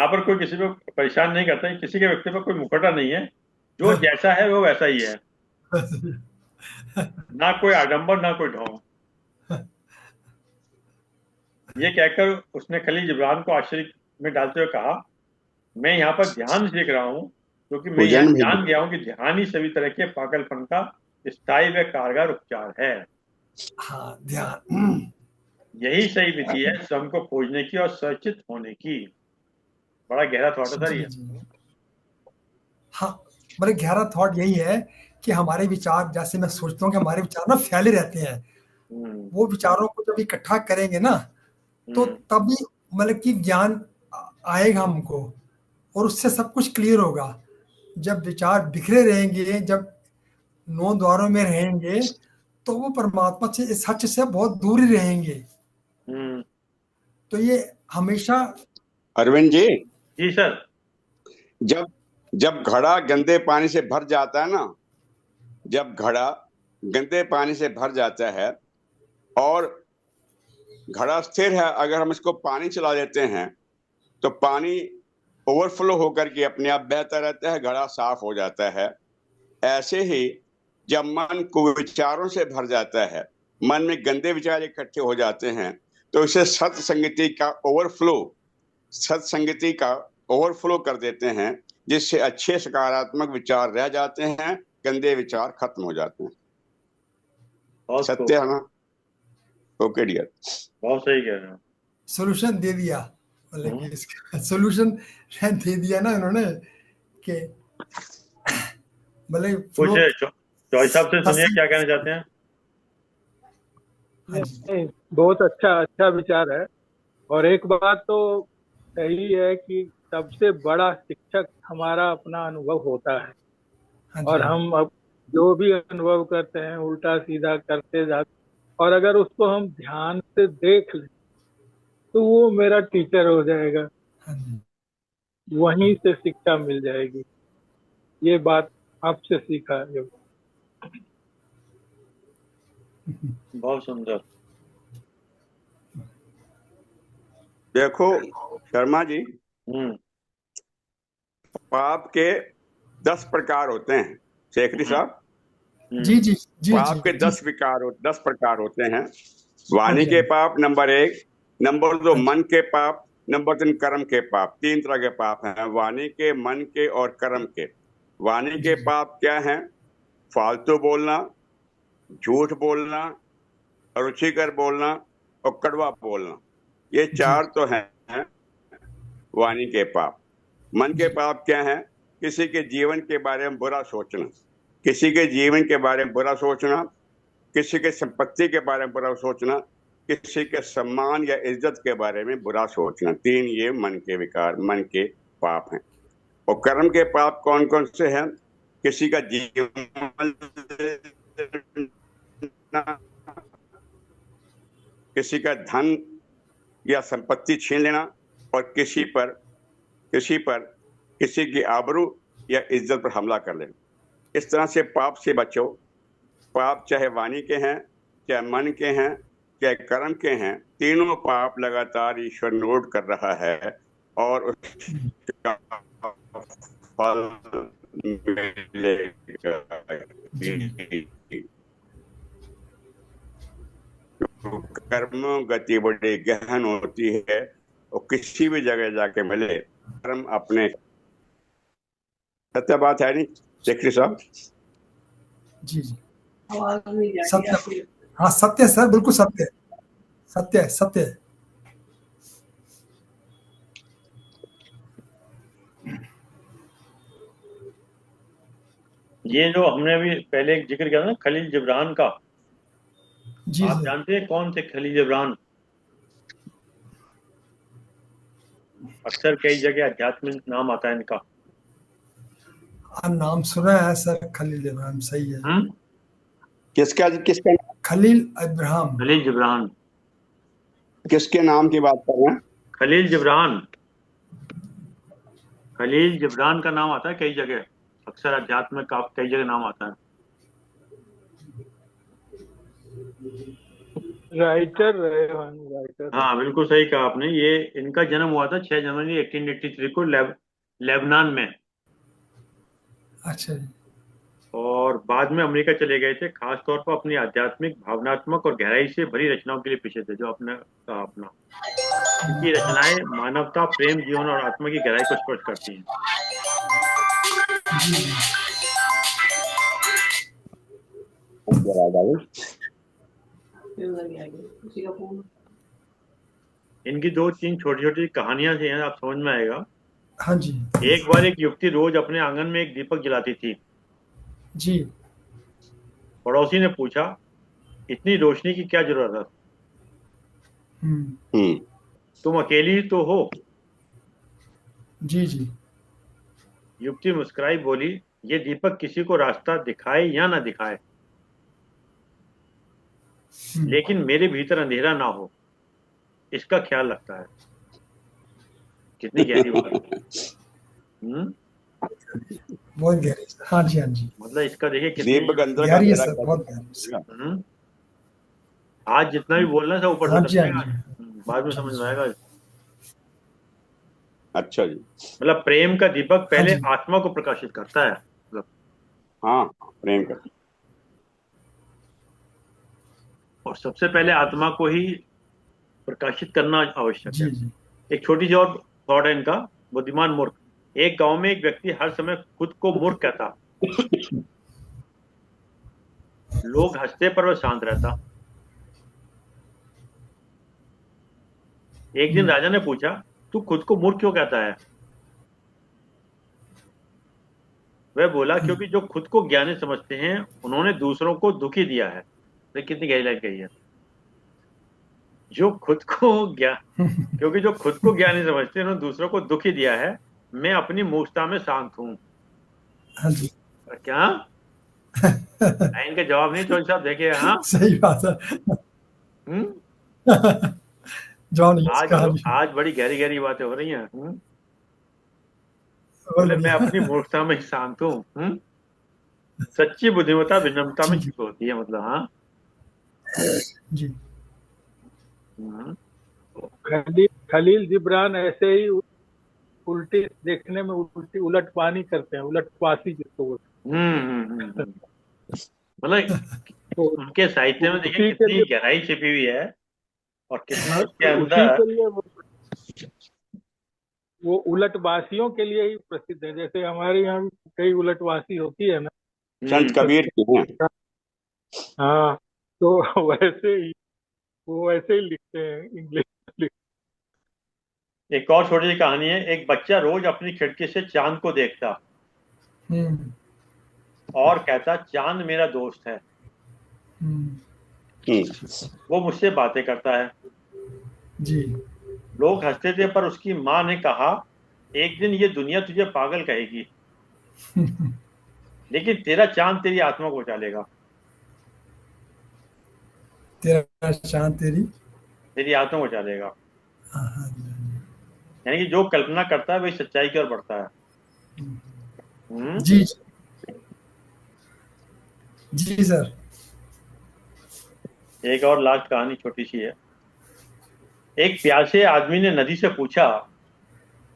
A: पर कोई किसी को परेशान नहीं करता, किसी के व्यक्ति पर कोई मुखौटा नहीं है। जो जैसा है वो वैसा ही है। ना कोई आडंबर ना कोई ढोंग। ये कहकर उसने खलील जिब्रान को आश्चर्य में डालते हुए कहा, मैं यहाँ पर ध्यान सीख रहा हूँ, क्योंकि मैं यह
C: पूजन भी
A: जान गया हूँ कि ध्यान ही सभी तरह के पागलपन का स्थायी व कारगर उपचार है।
B: हाँ, ध्यान।
A: यही सही विधि है स्वयं को खोजने की और सचेत होने की। बड़ा गहरा थॉट है सर
B: जी
A: ये।
B: जी। हाँ, मतलब गहरा थॉट यही है कि हमारे विचार, जैसे मैं सोचता हूँ कि हमारे विचार ना फैले रहते हैं।
A: हम्म।
B: वो विचारों को जब इकट्ठा करेंगे ना, तो
A: हम्म।
B: तभी मतलब कि ज्ञान आएगा हमको, और उससे सब कुछ क्लियर होगा। जब विचार बिखरे रहेंगे, जब नौ द्वारों में रहेंगे, तो वो परमात्मा से, इस सच से बहुत दूर ही रहेंगे।
A: हम्म।
B: तो ये हमेशा।
C: अरविंद जी,
A: जी सर।
C: जब जब घड़ा गंदे पानी से भर जाता है ना, जब घड़ा गंदे पानी से भर जाता है और घड़ा स्थिर है, अगर हम इसको पानी चला देते हैं तो पानी ओवरफ्लो होकर के अपने आप बहता रहता है, घड़ा साफ हो जाता है। ऐसे ही जब मन कुविचारों से भर जाता है, मन में गंदे विचार इकट्ठे हो जाते हैं, तो इसे सत्संगति का ओवरफ्लो कर देते हैं, जिससे अच्छे सकारात्मक विचार रह जाते हैं, गंदे विचार खत्म हो जाते हैं।
A: बहुत खूब।
C: सत्य है ना? Okay dear.
A: बहुत सही कह रहे हैं।
B: सोल्यूशन दे दिया, मतलब कि
A: हम्म।
B: इसका सोल्यूशन दे दिया ना इन्होंने, कि मतलब
A: कुछ
B: फ्लो।
A: चॉइस साहब से सुनिए
B: सत्संग।
A: क्या कहना चाहते हैं।
B: हाँ जी।
D: नहीं, बहुत अच्छा अच्छा विचार है। और एक बात तो सही है कि सबसे बड़ा शिक्षक हमारा अपना अनुभव होता है।
B: हाँ
D: और
B: जी।
D: हम अब जो भी अनुभव करते हैं उल्टा सीधा करते जाते, और अगर उसको हम ध्यान से देख लें तो वो मेरा टीचर हो जाएगा,
B: हाँ जी।
D: वहीं से शिक्षा मिल जाएगी। ये बात आपसे सीखा है जो।
A: बहुत सुंदर।
C: देखो शर्मा जी,
A: हम्म।
C: पाप के 10 प्रकार होते हैं। शेखरी
A: हम्म।
C: साहब,
B: जी
A: हम्म।
B: जी जी जी
C: पाप के
B: जी।
C: 10 प्रकार होते हैं।
B: हाँ
C: वाणी
B: जी।
C: के पाप नंबर 1, नंबर 2
B: हाँ जी।
C: मन के पाप, नंबर 3 कर्म के पाप। 3 तरह के पाप हैं, वाणी के, मन के और कर्म के। वाणी के
B: जी
C: पाप क्या हैं? फालतू बोलना, झूठ बोलना, रुचिकर बोलना और कड़वा बोलना। ये
B: जी
C: 4 तो हैं वाणी के पाप। मन के
B: जी
C: पाप क्या हैं? किसी के जीवन के बारे में बुरा सोचना, किसी के जीवन के बारे में बुरा सोचना, किसी के संपत्ति के बारे में बुरा सोचना, किसी के सम्मान या इज्जत के बारे में बुरा सोचना। 3 ये मन के विकार, मन के पाप हैं। और कर्म के पाप कौन कौन से हैं? किसी का जीवन लेना, किसी का धन या संपत्ति छीन लेना, और किसी पर किसी की आबरू या इज्जत पर हमला कर लेना। इस तरह से पाप से बचो। पाप चाहे वाणी के हैं, चाहे मन के हैं, चाहे कर्म के हैं, तीनों पाप लगातार ईश्वर नोट कर रहा है और उसका फल मिलेगा।
B: जी
C: कर्म गति बड़ी गहन होती है, और किसी भी जगह जाके मिले कर्म अपने। सत्य बात है नहीं सेक्रेटरी साहब?
B: जी जी सत्य। हाँ सत्य सर, बिल्कुल सत्य है, सत्य है, सत्य है।
A: ये जो हमने अभी पहले एक जिक्र किया था ना खलील जिब्रान का,
B: जी
A: आप
B: सर।
A: जानते हैं कौन थे खलील जिब्रान? अक्सर कई जगह आध्यात्मिक नाम आता है इनका।
B: हाँ नाम सुना है सर, खलील इब्राहिम, सही है।
A: हम्म।
C: किसका किसका
B: खलील इब्राहिम।
A: खलील जिब्रान।
C: किसके नाम की बात कर रहे हैं?
A: खलील जिब्रान। खलील जिब्रान का नाम आता है कई जगह, अक्सर अध्यात्म में कई जगह नाम आता है।
D: राइटर रहे हैं, राइटर।
A: हाँ बिल्कुल सही कहा आपने। ये इनका जन्म हुआ था 6 जनवरी 1883 को लेबनान में।
B: अच्छा जी।
A: और बाद में अमेरिका चले गए थे, खास तौर पर अपनी आध्यात्मिक, भावनात्मक और गहराई से भरी रचनाओं के लिए पीछे थे। जो आपने कहा अपना, इनकी रचनाएं मानवता, प्रेम, जीवन और आत्मा की गहराई को स्पर्श करती हैं। इनकी 2-3 छोटी छोटी कहानियां सी हैं, आप समझ में आएगा।
B: हाँ जी
A: एक बार एक युवती रोज अपने आंगन में एक दीपक जलाती थी।
B: जी।
A: पड़ोसी ने पूछा, इतनी रोशनी की क्या जरूरत है?
B: हम्म।
C: हम्म।
A: तुम अकेली ही तो हो।
B: जी जी।
A: युवती मुस्कुराई, बोली, ये दीपक किसी को रास्ता दिखाए या ना दिखाए,
B: हम्म।
A: लेकिन मेरे भीतर अंधेरा ना हो, इसका ख्याल रखता है। कितनी गहरी बात है। हम्म।
B: बहुत गहरी सर, हाँ जी हाँ जी।
A: मतलब इसका देखिए कितनी।
C: दीपक अंदर का
B: गहरी है
C: अंधेरा
B: सर,
C: कैसे
B: बहुत गहरी सर।
C: करेगा?
A: हम्म। आज जितना भी बोलना है सब ऊपर से
B: हाँ जी हाँ
A: समझेगा।
B: जी।
A: बाद में
B: जी
A: समझ में
B: जी।
A: आएगा।
C: अच्छा जी।
A: मतलब प्रेम का दीपक
B: हाँ
A: पहले
B: जी।
A: आत्मा को प्रकाशित करता है, मतलब।
C: हाँ, प्रेम का।
A: और सबसे पहले आत्मा को ही प्रकाशित करना आवश्यक है।
B: जी जी।
A: एक छोटी सी और थॉट है इनका। बुद्धिमान मूर्ख। एक गांव में एक व्यक्ति हर समय खुद को मूर्ख कहता। लोग हंसते पर वह शांत रहता। एक दिन
B: हम्म।
A: राजा ने पूछा, तू खुद को मूर्ख क्यों कहता है? वह बोला, क्योंकि जो खुद को ज्ञानी समझते हैं उन्होंने दूसरों को दुखी दिया है। तो कितनी गहरी लाइन कही है। जो खुद को ज्ञान क्योंकि जो खुद को ज्ञानी समझते हैं उन्होंने दूसरों को दुखी दिया है। मैं अपनी मूर्खता में शांत हूँ।
B: हाँ जी।
A: क्या? लाइन का जवाब नहीं चौधरी साहब, देखिए। हाँ।
B: सही बात है।
A: हम्म।
B: जॉन यस
A: आज
B: कहानी।
A: आज बड़ी गहरी गहरी बातें हो रही हैं।
B: बहुत
A: बोले, मैं अपनी
B: बढ़िया।
A: मूर्खता में ही शांत हूँ। सच्ची बुद्धिमत्ता विनम्रता में
B: जी जी।
A: छिपी होती है, मतलब। हाँ।
B: जी
A: हम्म।
D: खलील खलील जिब्रान ऐसे ही उल्टी देखने में, उल्टी उलट पानी करते हैं, उलट पासी जिसको बोलते
A: हम्म। मतलब
D: हैं।
A: उनके साहित्य
D: तो
A: में देखिए
D: उसी के
A: कितनी
D: लिए,
A: गहराई छिपी हुई है, और कितना
D: हाँ,
A: उसके
D: तो उसी
A: अंदर।
D: के लिए वो उलटवासियों के लिए ही प्रसिद्ध है। जैसे हमारे यहाँ भी कई उलटवासी होती है ना।
C: संत
A: हम्म।
C: कबीर के हैं।
D: हाँ, तो वैसे ही वो वैसे ही लिखते हैं, इंग्लिश।
A: एक और छोटी सी कहानी है। एक बच्चा रोज अपनी खिड़की से चांद को देखता
B: हम्म।
A: और कहता, चांद मेरा दोस्त है,
B: हम्म।
C: हम्म।
A: वो मुझसे बातें करता है।
B: जी।
A: लोग हंसते थे, पर उसकी माँ ने कहा, एक दिन ये दुनिया तुझे पागल कहेगी, लेकिन तेरा चांद तेरी आत्मा को बचा लेगा।
B: तेरा चांद तेरी।
A: तेरी आत्मा को बचा लेगा।
B: हाँ हाँ
A: यानी कि जो कल्पना करता है वही सच्चाई की ओर बढ़ता है। हम्म।
B: जी जी सर।
A: एक और लास्ट कहानी छोटी सी है। एक प्यासे आदमी ने नदी से पूछा,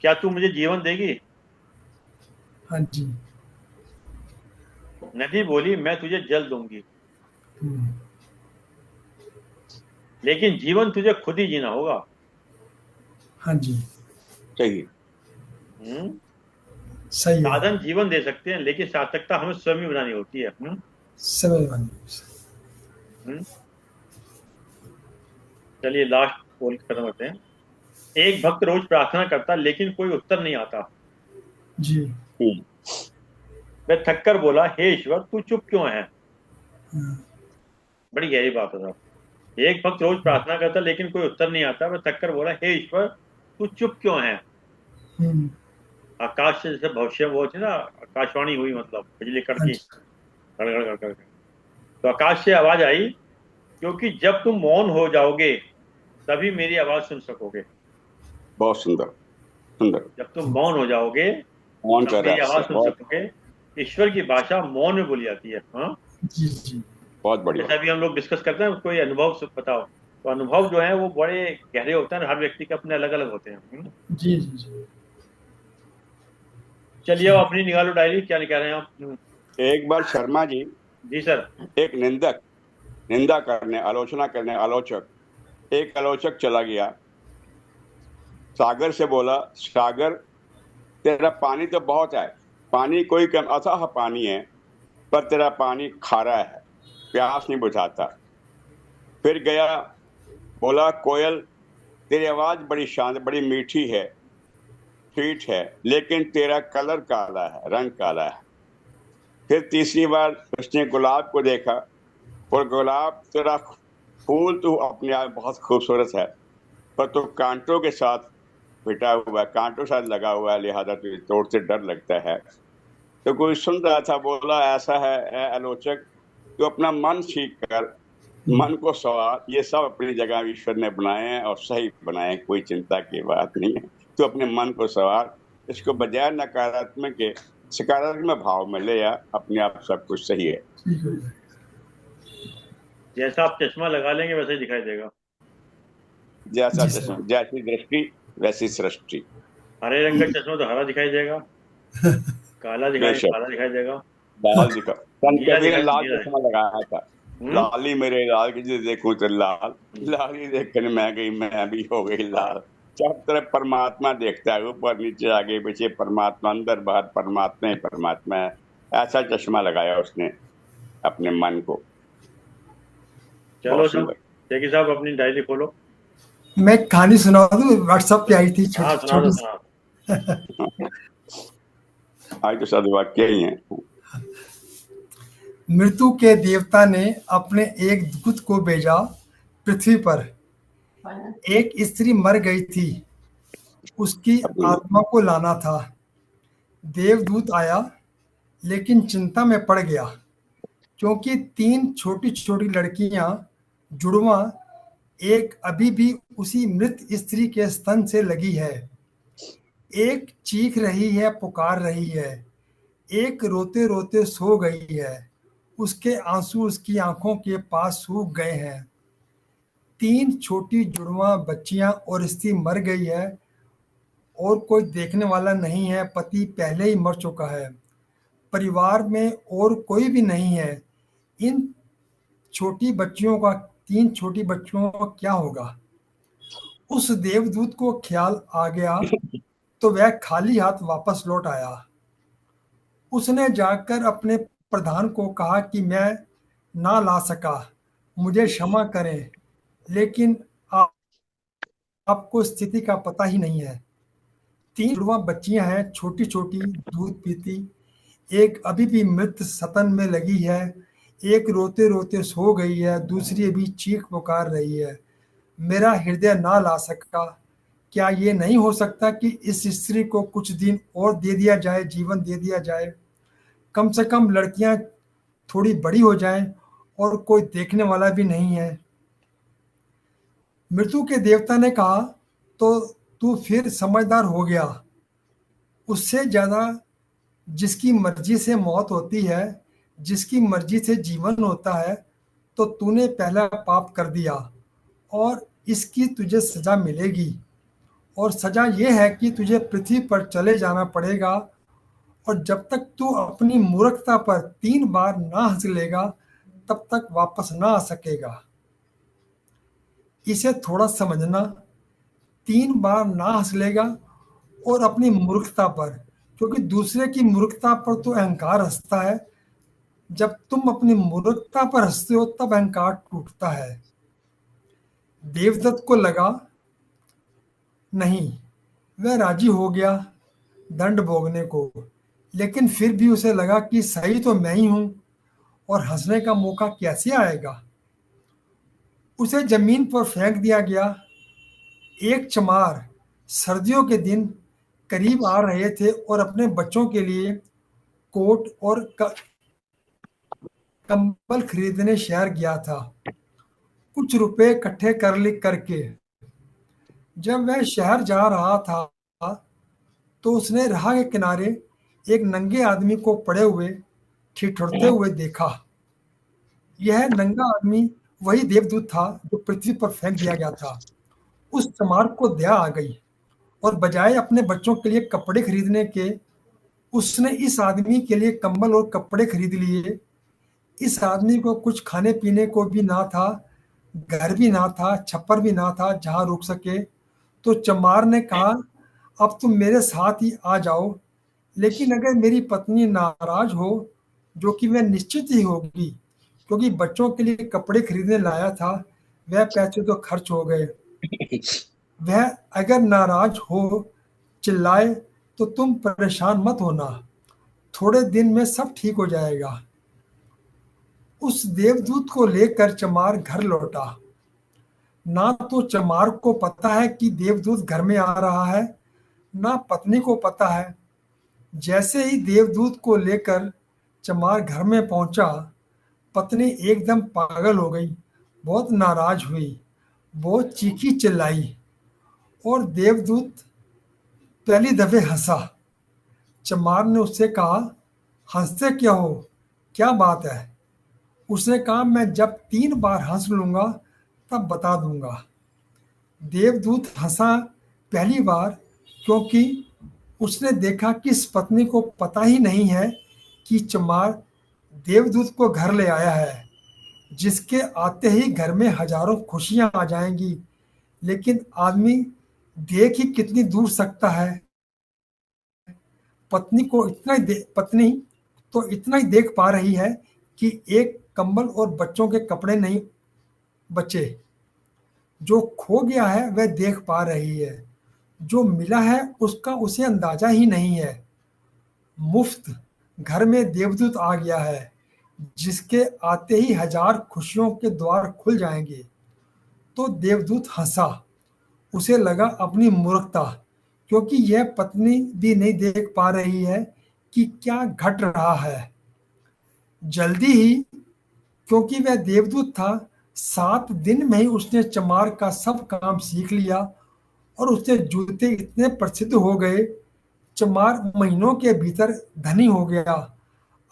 A: क्या तू मुझे जीवन देगी?
B: हाँ जी।
A: नदी बोली मैं तुझे जल दूंगी,
B: हम्म,
A: लेकिन जीवन तुझे खुद ही जीना होगा।
B: हाँ जी,
C: सही।
A: हम्म।
B: सही है।
A: साधन जीवन दे सकते हैं, लेकिन सार्थकता हमें स्वयं ही बनानी होती है।
B: समय वाली।
A: हम्म। चलिए लास्ट पोल खत्म करते हैं। एक भक्त रोज प्रार्थना करता, लेकिन कोई उत्तर नहीं आता।
B: जी।
C: हम्म,
A: वह थककर बोला, हे ईश्वर तू चुप क्यों है।
B: हाँ,
A: बड़ी गहरी बात है साहब। एक भक्त रोज प्रार्थना करता, लेकिन कोई उत्तर नहीं आता। वह थककर बोला, हे ईश्वर तू चुप क्यों है।
B: हम्म,
A: आकाश से जैसे भविष्य वो थी ना, आकाशवाणी हुई, मतलब बिजली
B: हाँ
A: कड़की,
B: जी,
A: गड़गड़ गड़गड़। तो आकाश से आवाज आई, क्योंकि जब तुम मौन हो जाओगे तभी मेरी आवाज सुन सकोगे।
C: बहुत सुंदर, सुंदर।
A: जब तुम मौन हो जाओगे
C: मौन
A: तब
C: का
A: मेरी
C: रहस्य
A: आवाज सुन
C: बहुत,
A: सकोगे। ईश्वर की भाषा मौन में बोली जाती है। हाँ।
B: जी जी
C: बहुत बढ़िया।
A: जैसा अभी हम लोग डिस्कस करते हैं, कोई अनुभव से बताओ, तो अनुभव जो है वो बड़े गहरे होते हैं, हर व्यक्ति के अपने अलग अलग होते हैं।
B: जी जी जी।
A: चलिए अब
B: सही।
A: अपनी निकालो डायरी, क्या निकाल रहे हैं आप।
C: एक बार शर्मा जी,
A: जी सर।
C: एक निंदक, निंदा करने, आलोचना करने, आलोचक, एक आलोचक चला गया, सागर से बोला, सागर तेरा पानी तो बहुत है, पानी कोई कम, अथाह पानी है, पर तेरा पानी खारा है, प्यास नहीं बुझाता। फिर गया, बोला, कोयल तेरी आवाज बड़ी शांत, बड़ी मीठी है, स्वीट है, लेकिन तेरा कलर काला है, रंग काला है। फिर तीसरी बार उसने गुलाब को देखा, और गुलाब तेरा फूल तो अपने आप में बहुत खूबसूरत है, पर तो कांटों के साथ पिटा हुआ है, कांटों के साथ लगा हुआ है, लिहाजा तुझे तोड़ते डर लगता है। तो कोई सुन रहा था, बोला, ऐसा है ए आलोचक, तू अपना मन ठीक कर,
B: हम्म,
C: मन को सवार, ये सब अपनी जगह ईश्वर ने बनाए हैं और सही बनाए हैं, कोई चिंता की बात नहीं है। तू अपने मन को सवार, इसको बजाय नकारात्मक के सकारात्मक भाव में ले आ, अपने आप सब कुछ सही है।
B: ठीक हो जाएगा।
A: जैसा आप चश्मा लगा लेंगे वैसे ही दिखाई देगा।
C: जैसा
B: जी
C: चश्मा,
B: सर।
C: जैसी दृष्टि वैसी सृष्टि।
A: हरे रंग का चश्मा तो हरा दिखाई देगा,
C: बेशक।
A: काला दिखाई देगा,
C: लाल दिखा, संत
A: नीला
C: कबीर ने
A: दिखाई
C: लाल
A: नीला।
C: चश्मा लगाया था।
A: हम्म।
C: लाली मेरे लाल की जिसे देखूं तो लाल,
A: हम्म।
C: लाल ही देखकर मैं गई, मैं भी हो गई लाल। सब तरफ परमात्मा देखता है, ऊपर नीचे आगे पीछे परमात्मा, अंदर बाहर परमात्मा ही परमात्मा है। ऐसा चश्मा लगाया उसने अपने मन को।
A: चलो
C: बहुत
A: साहब,
C: सुंदर।
A: जैकी साहब अपनी डायरी खोलो।
B: मैं एक कहानी सुना दूं, व्हाट्सएप पे आई थी,
A: हाँ
B: छोटी
A: सुना दो
B: छोटी सी।
A: सुना दो।
C: आज तो साधु वाक्य ही है।
B: मृत्यु के देवता ने अपने एक दूत को भेजा पृथ्वी पर। एक स्त्री मर गई थी, उसकी
C: अपनी
B: आत्मा को लाना था। देवदूत आया, लेकिन चिंता में पड़ गया, क्योंकि तीन छोटी छोटी लड़कियां, जुड़वा, एक अभी भी उसी मृत स्त्री के स्तन से लगी है। एक चीख रही है, पुकार रही है, एक रोते रोते सो गई है, उसके आंसू उसकी आंखों के पास सूख गए हैं। तीन छोटी जुड़वा बच्चियां और स्त्री मर गई है, और कोई देखने वाला नहीं है, पति पहले ही मर चुका है, परिवार में और कोई भी नहीं है। इन छोटी बच्चियों का, तीन छोटी बच्चियों का क्या होगा। उस देवदूत को ख्याल आ गया, तो वह खाली हाथ वापस लौट आया। उसने जाकर अपने प्रधान को कहा कि मैं ना ला सका, मुझे क्षमा करें, लेकिन आपको स्थिति का पता ही नहीं है। तीन जुड़वा बच्चियां हैं, छोटी छोटी, दूध पीती। एक अभी भी मृत सतन में लगी है, एक रोते रोते सो गई है, दूसरी अभी चीख पुकार रही है। मेरा हृदय ना ला सका। क्या ये नहीं हो सकता कि इस स्त्री को कुछ दिन और दे दिया जाए, जीवन दे दिया जाए। कम से कम लड़कियां थोड़ी बड़ी हो जाएं, और कोई देखने वाला भी नहीं है। मृत्यु के देवता ने कहा, तो तू फिर समझदार हो गया। उससे ज्यादा, जिसकी मर्जी से मौत होती है, जिसकी मर्जी से जीवन होता है, तो तूने पहला पाप कर दिया, और इसकी तुझे सजा मिलेगी। और सजा यह है कि तुझे पृथ्वी पर चले जाना पड़ेगा, और जब तक तू अपनी मूर्खता पर 3 बार ना हंस लेगा तब तक वापस ना आ सकेगा। इसे थोड़ा समझना। 3 बार ना हंस लेगा और अपनी मूर्खता पर, क्योंकि दूसरे की मूर्खता पर तो अहंकार हंसता है। जब तुम अपनी मूर्खता पर हंसते हो तब अहंकार टूटता है। देवदत्त को लगा नहीं, वह राजी हो गया दंड भोगने को, लेकिन फिर भी उसे लगा कि सही तो मैं ही हूं और हंसने का मौका कैसे आएगा। उसे जमीन पर फेंक दिया गया। एक चमार सर्दियों के दिन करीब आ रहे थे और अपने बच्चों के लिए कोट और कंबल खरीदने शहर गया था, कुछ रुपए इकट्ठे कर लिख करके। जब वह शहर जा रहा था तो उसने राह के किनारे एक नंगे आदमी को पड़े हुए ठिठुरते हुए देखा। यह नंगा आदमी वही देवदूत था जो पृथ्वी पर फेंक दिया गया था। उस चमार को दया आ गई और बजाय अपने बच्चों के लिए कपड़े खरीदने के, उसने इस आदमी के लिए कंबल और कपड़े खरीद लिए। इस आदमी को कुछ खाने पीने को भी ना था, घर भी ना था, छप्पर भी ना था जहां रुक सके। तो चमार ने कहा, अब तुम मेरे साथ ही आ जाओ, लेकिन अगर मेरी पत्नी नाराज हो, जो कि वह निश्चित ही होगी क्योंकि बच्चों के लिए कपड़े खरीदने लाया था, वह पैसे तो खर्च हो गए। वह अगर नाराज हो, चिल्लाए, तो तुम परेशान मत होना, थोड़े दिन में सब ठीक हो जाएगा। उस देवदूत को लेकर चमार घर लौटा। ना तो चमार को पता है कि देवदूत घर में आ रहा है, ना पत्नी को पता है। जैसे ही देवदूत को लेकर चमार घर में पहुंचा, पत्नी एकदम पागल हो गई, बहुत नाराज हुई, बहुत चीखी चिल्लाई और देवदूत पहली दफे हंसा। चमार ने उससे कहा, हंसते क्या हो, क्या बात है? उसने कहा, मैं जब 3 बार हंस लूंगा तब बता दूंगा। देवदूत हंसा पहली बार क्योंकि उसने देखा कि इस पत्नी को पता ही नहीं है कि चमार देवदूत को घर ले आया है, जिसके आते ही घर में हजारों खुशियां आ जाएंगी। लेकिन आदमी देख ही कितनी दूर सकता है। पत्नी तो इतना ही देख पा रही है कि एक कंबल और बच्चों के कपड़े नहीं बचे। जो खो गया है वह देख पा रही है, जो मिला है उसका उसे अंदाजा ही नहीं है। मुफ्त घर में देवदूत आ गया है, जिसके आते ही हजार खुशियों के द्वार खुल जाएंगे। तो देवदूत हंसा। उसे लगा अपनी मूर्खता, क्योंकि यह पत्नी भी नहीं देख पा रही है कि क्या घट रहा है। जल्दी ही, क्योंकि वह देवदूत था, 7 दिन में ही उसने चमार का सब काम सीख लिया और उसके जूते इतने प्रसिद्ध हो गए। चमार महीनों के भीतर धनी हो गया।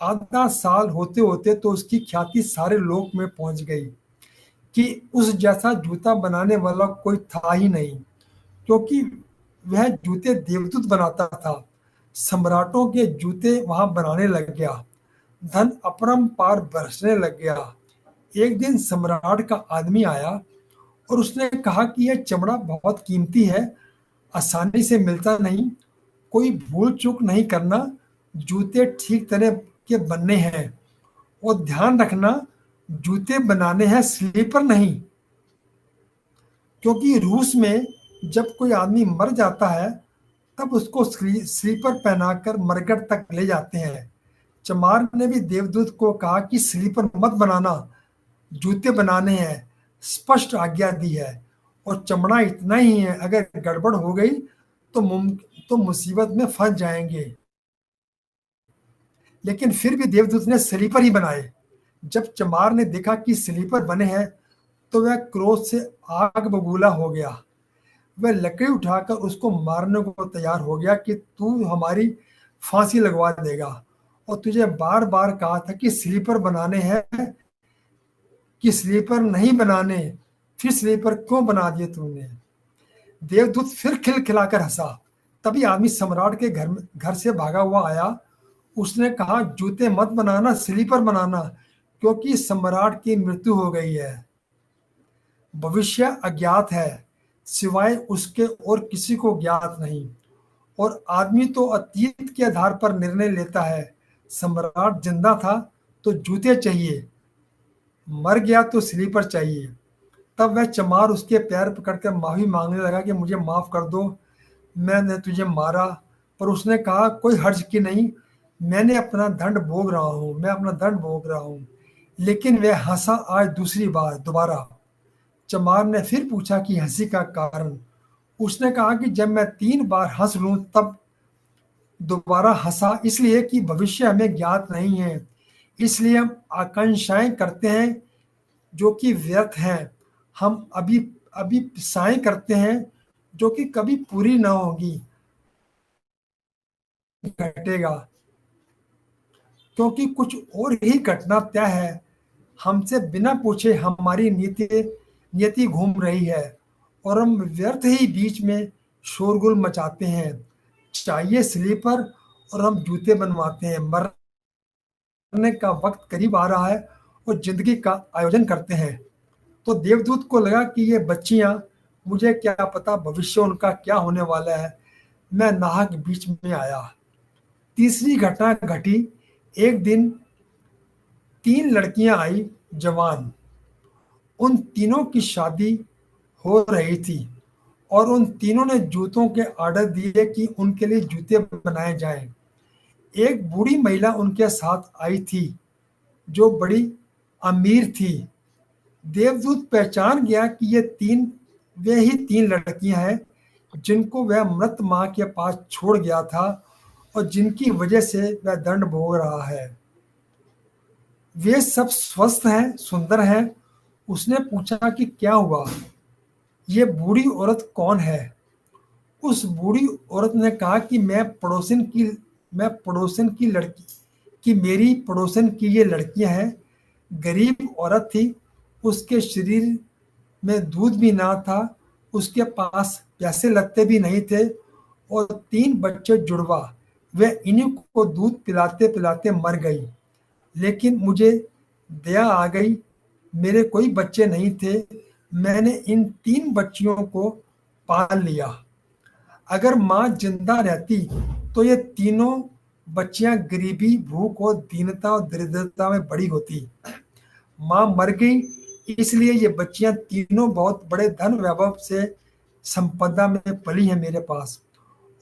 B: आधा साल होते होते तो उसकी ख्याति सारे लोक में पहुंच गई कि उस जैसा जूता बनाने वाला कोई था ही नहीं, क्योंकि वह जूते देवदूत बनाता था। सम्राटों के जूते वहां बनाने लग गया। धन अपरंपार बरसने लग गया। एक दिन सम्राट का आदमी आया और उसने कहा कि यह चमड़ा बहुत कीमती है, आसानी से मिलता नहीं, कोई भूल चूक नहीं करना, जूते ठीक तरह के बनने हैं और ध्यान रखना, जूते बनाने हैं, स्लीपर नहीं। क्योंकि रूस में जब कोई आदमी मर जाता है तब उसको स्लीपर पहनाकर मरघट तक ले जाते हैं। चमार ने भी देवदूत को कहा कि स्लीपर मत बनाना, जूते बनाने हैं, स्पष्ट आज्ञा दी है। और चमड़ा इतना ही है, अगर गड़बड़ हो गई तो तो मुसीबत में फंस जाएंगे। लेकिन फिर भी देवदूत ने स्लीपर ही बनाए। जब चमार ने देखा कि स्लीपर बने हैं तो वह क्रोध से आग बबूला हो गया। वह लकड़ी उठाकर उसको मारने को तैयार हो गया कि तू हमारी फांसी लगवा देगा, और तुझे बार बार कहा था कि स्लीपर बनाने हैं, कि स्लीपर नहीं बनाने, फिर स्लीपर क्यों बना दिए तूने? देवदूत फिर खिलखिलाकर हंसा। तभी आदमी सम्राट के घर से भागा हुआ आया उसने कहा, जूते मत बनाना, स्लीपर बनाना, क्योंकि सम्राट की मृत्यु हो गई है। भविष्य अज्ञात है, सिवाय उसके और किसी को ज्ञात नहीं, और आदमी तो अतीत के आधार पर निर्णय लेता है। सम्राट जिंदा था तो जूते चाहिए, मर गया तो स्लीपर चाहिए। तब वह चमार उसके पैर पकड़कर माफी मांगने लगा कि मुझे माफ कर दो, मैंने तुझे मारा। पर उसने कहा, कोई हर्ज की नहीं, मैंने अपना दंड भोग रहा हूँ, मैं अपना दंड भोग रहा हूँ। लेकिन वह हंसा आज दूसरी बार दोबारा। चमार ने फिर पूछा कि हंसी का कारण। उसने कहा कि जब मैं 3 बार हंस लूं तब दोबारा हंसा, इसलिए कि भविष्य हमें ज्ञात नहीं है, इसलिए हम आकांक्षाएं करते हैं जो कि व्यर्थ हैं। हम अभी अभिप्साएं करते हैं जो कि कभी पूरी ना होगी, घटेगा, क्योंकि कुछ और ही घटना तय है। हमसे बिना पूछे हमारी नियति घूम रही है, और हम व्यर्थ ही बीच में शोरगुल मचाते हैं। चाहिए स्लीपर, और हम जूते बनवाते हैं। मरने का वक्त करीब आ रहा है और जिंदगी का आयोजन करते हैं। तो देवदूत को लगा कि ये बच्चियां, मुझे क्या पता भविष्य उनका क्या होने वाला है। मैं नाहक बीच में आया। तीसरी घटना घटी। एक दिन 3 लड़कियां आई, जवान। उन तीनों की शादी हो रही थी, और उन तीनों ने जूतों के ऑर्डर दिए कि उनके लिए जूते बनाए जाएं। एक बूढ़ी महिला उनके साथ आई थी जो बड़ी अमीर थी। देवदूत पहचान गया कि ये तीन वे ही 3 लड़कियां हैं जिनको वह मृत मां के पास छोड़ गया था, और जिनकी वजह से वह दंड भोग रहा है। वे सब स्वस्थ हैं, सुंदर हैं। उसने पूछा कि क्या हुआ, ये बूढ़ी औरत कौन है। उस बूढ़ी औरत ने कहा कि मैं पड़ोसन की लड़की कि मेरी पड़ोसन की ये लड़कियां हैं। गरीब औरत थी, उसके शरीर में दूध भी ना था, उसके पास पैसे लगते भी नहीं थे, और 3 बच्चे जुड़वा। वे इन्हीं को दूध पिलाते पिलाते मर गई। लेकिन मुझे दया आ गई, मेरे कोई बच्चे नहीं थे, मैंने इन 3 बच्चियों को पाल लिया। अगर माँ जिंदा रहती तो ये तीनों बच्चियां गरीबी, भूख और दीनता और दरिद्रता में बड़ी होती। माँ मर गई, इसलिए ये बच्चियां तीनों बहुत बड़े धन वैभव से संपदा में पली हैं मेरे पास।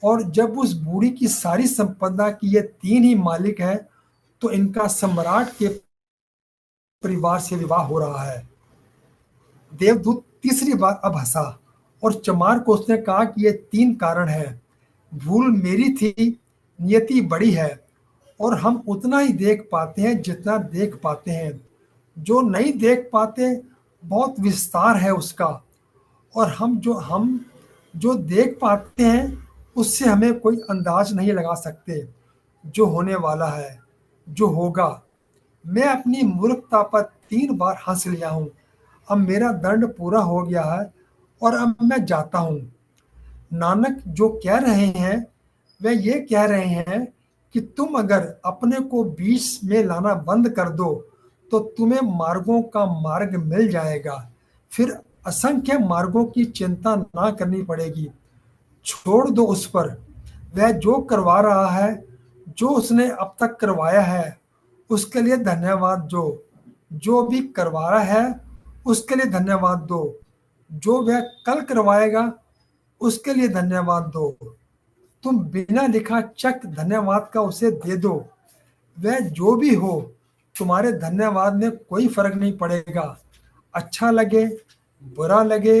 B: और जब उस बूढ़ी की सारी संपदा की ये 3 ही मालिक हैं, तो इनका सम्राट के परिवार से विवाह हो रहा है। देवदूत तीसरी बार अब हंसा, और चमार को उसने कहा कि ये 3 कारण हैं। भूल मेरी थी, नियति बड़ी है, और हम उतना ही देख पाते हैं जितना देख पाते हैं। जो नहीं देख पाते, बहुत विस्तार है उसका। और हम जो देख पाते हैं उससे हमें कोई अंदाज नहीं लगा सकते जो होने वाला है, जो होगा। मैं अपनी मूर्खता पर 3 बार हंस लिया हूँ। अब मेरा दंड पूरा हो गया है, और अब मैं जाता हूँ। नानक जो कह रहे हैं, वे ये कह रहे हैं कि तुम अगर अपने को बीच में लाना बंद कर दो तो तुम्हें मार्गों का मार्ग मिल जाएगा। फिर असंख्य मार्गों की चिंता ना करनी पड़ेगी। छोड़ दो उस पर। वह जो करवा रहा है, जो उसने अब तक करवाया है, उसके लिए धन्यवाद। जो जो भी करवा रहा है उसके लिए धन्यवाद दो। जो वह कल करवाएगा उसके लिए धन्यवाद दो। तुम बिना लिखा चेक धन्यवाद का उसे दे दो। वह जो भी हो, तुम्हारे धन्यवाद में कोई फर्क नहीं पड़ेगा। अच्छा लगे, बुरा लगे,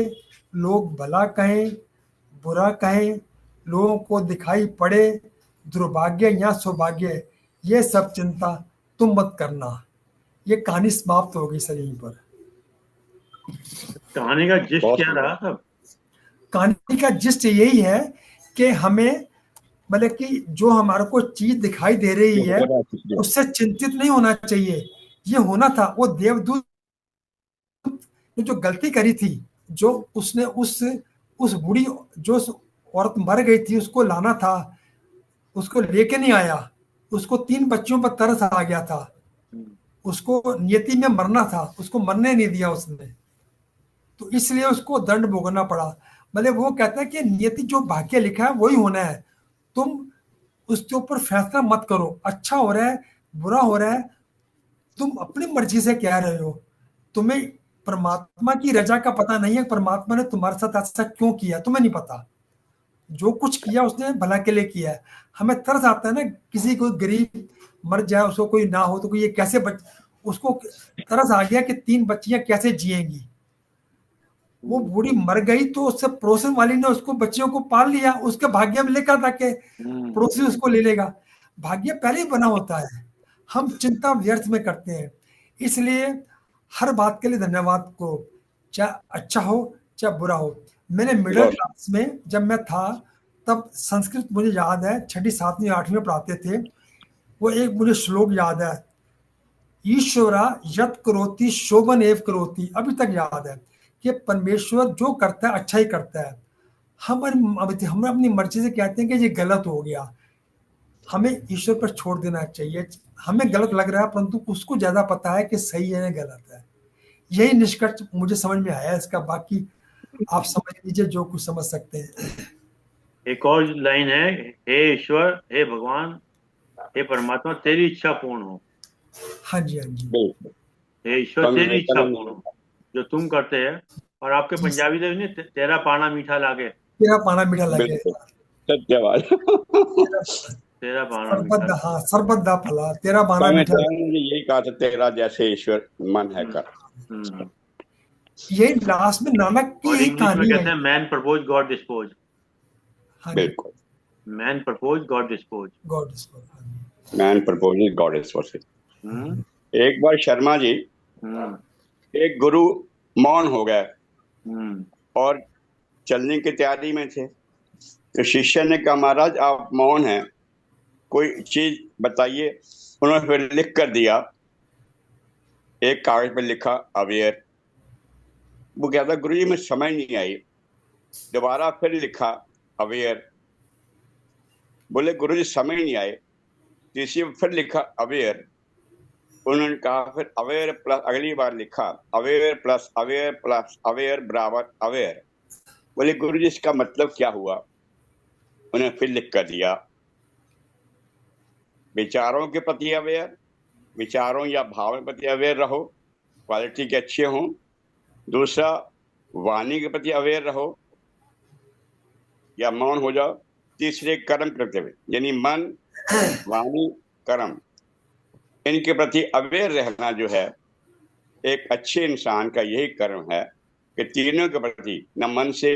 B: लोग भला कहें, बुरा कहें, लोगों को दिखाई पड़े, दुर्भाग्य या सौभाग्य, ये सब चिंता तुम मत करना। ये कहानी समाप्त हो गई सर यहीं पर।
A: कहानी का जिस्ट
C: बहुत
A: क्या
C: सुंदर।
A: रहा था?
B: कहानी का जिस्ट यही है कि हमें, मतलब कि जो हमारे को चीज दिखाई दे रही है
C: धन्यवाद, शुक्रिया।
B: उससे चिंतित नहीं होना चाहिए। ये होना था, वो देवदूत ने जो गलती करी थी, जो उसने उस बूढ़ी, जो उस औरत मर गई थी, उसको लाना था, उसको लेके नहीं आया। उसको 3 बच्चियों पर तरस आ गया था, उसको नियति में मरना था, उसको मरने नहीं दिया उसने, तो इसलिए उसको दंड भोगना पड़ा। मतलब वो कहता है कि नियति जो भाग्य लिखा है वही होना है, तुम उसके ऊपर फैसला मत करो, अच्छा हो रहा है बुरा हो रहा है, तुम अपनी मर्जी से कह रहे हो, तुम्हें परमात्मा की रजा का पता नहीं है, परमात्मा ने तुम्हारे साथ ऐसा क्यों किया तुम्हें नहीं पता, जो कुछ किया उसने भला के लिए किया है। हमें तरस आता है ना, किसी को गरीब मर जाए, उसको कोई ना हो तो कोई ये कैसे उसको तरस आ गया कि 3 बच्चियां कैसे जिएंगी, वो बूढ़ी मर गई तो उससे पड़ोसन वाली ने उसको बच्चियों को पाल लिया, उसके भाग्य में लिखा था कि पड़ोसी उसको ले लेगा, भाग्य पहले ही बना होता है, हम चिंता व्यर्थ में करते हैं। इसलिए हर बात के लिए धन्यवाद को, चाहे अच्छा हो चाहे बुरा हो। मैंने मिडिल
C: बहुत
B: क्लास में जब मैं था, तब संस्कृत मुझे याद है, छठी सातवीं आठवीं में पढ़ाते थे, वो एक मुझे श्लोक याद है, ईश्वरा यत करोति शोभन एव करोति, अभी तक याद है कि परमेश्वर जो करता है अच्छा ही करता है। हम अपनी मर्जी से कहते हैं कि ये गलत हो गया, हमें ईश्वर पर छोड़ देना चाहिए। हमें गलत लग रहा है परंतु उसको ज्यादा पता है कि सही है या गलत है। यही निष्कर्ष मुझे समझ में आया इसका, बाकी आप समझ लीजिए जो कुछ समझ सकते हैं।
A: एक और लाइन है, हे ईश्वर, हे भगवान, हे परमात्मा, तेरी इच्छा पूर्ण हो।
B: हाँ जी, हाँ जी।
C: बिल्कुल।
A: हे ईश्वर,
C: स्वामी
A: तेरी इच्छा
C: विवेकानंद
A: पूर्ण हो, जो तुम करते हैं। और आपके
B: जी,
A: पंजाबी तो नहीं, तेरा पाना मीठा लागे।
B: तेरा पाना मीठा लगे,
C: बिल्कुल सत्यवाद।
B: तेरा
A: तेरा पाना मीठा
B: सरबत,
A: लागे।
B: हाँ सरबत दा फला, तेरा पाना
C: स्वामी
B: मीठा लगे।
C: दयानंद जी यही कहा था, तेरा जैसे ईश्वर मन है
A: हम्म,
C: कर।
A: हम्म।
B: यही लास्ट में नानक की
A: और
B: यही
A: इंग्लिश में
B: कहानी है।
A: कहते हैं मैन प्रपोज गॉड डिस्पोज।
B: हाँ जी,
C: बिल्कुल।
A: Man propose God dispose.
B: God is God, हाँ जी।
C: Man proposes God is worship.
A: हम्म,
C: एक बार शर्मा जी,
A: हम्म,
C: एक गुरु मौन हो गए
A: हम्म,
C: और चलने की तैयारी में थे, तो शिष्य ने कहा महाराज आप मौन हैं, कोई चीज बताइए। उन्होंने फिर लिख कर दिया, एक कागज पर लिखा अवेयर। वो कहता गुरु जी में समझ नहीं आई। दोबारा फिर लिखा अवेयर। बोले गुरु जी समझ नहीं आए। तीसरी बार फिर लिखा अवेयर। उन्होंने कहा फिर अवेयर प्लस, अगली बार लिखा aware plus aware plus aware बराबर अवेयर। बोले गुरु जी इसका मतलब क्या हुआ। उन्हें फिर लिख कर दिया, विचारों के प्रति अवेयर, विचारों या भाव के प्रति अवेयर रहो, क्वालिटी के अच्छे हों। दूसरा, वाणी के प्रति अवेयर रहो या मौन हो जाओ। तीसरे, कर्म करते हुए, यानी मन, वाणी, कर्म, इनके प्रति अवेयर रहना जो है, एक अच्छे इंसान का यही कर्म है कि तीनों के प्रति न मन से,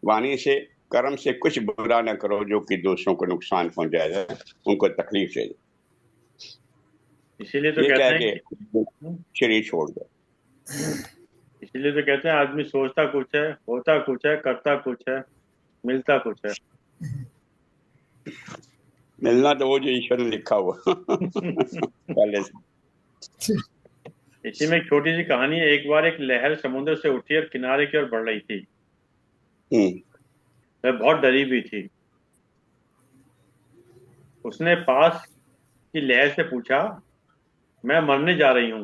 C: वाणी से, कर्म से कुछ बुरा न करो जो कि दूसरों को नुकसान पहुंचाए, उनको तकलीफ दे।
A: इसीलिए तो
C: ये
A: कहते
C: कह
A: हैं
C: के
A: कि
C: शरीर छोड़ दो।
A: इसीलिए तो कहते हैं आदमी सोचता कुछ है, होता कुछ है, करता कुछ है, मिलता कुछ है।
C: मिलना तो वो जो ईश्वर ने लिखा हुआ पहले से।
A: इसी में एक छोटी सी कहानी है। एक बार एक लहर समुद्र से उठी और किनारे की ओर बढ़ रही थी।
C: हम्म,
A: वह बहुत डरी हुई थी। उसने पास की लहर से पूछा, मैं मरने जा रही हूँ,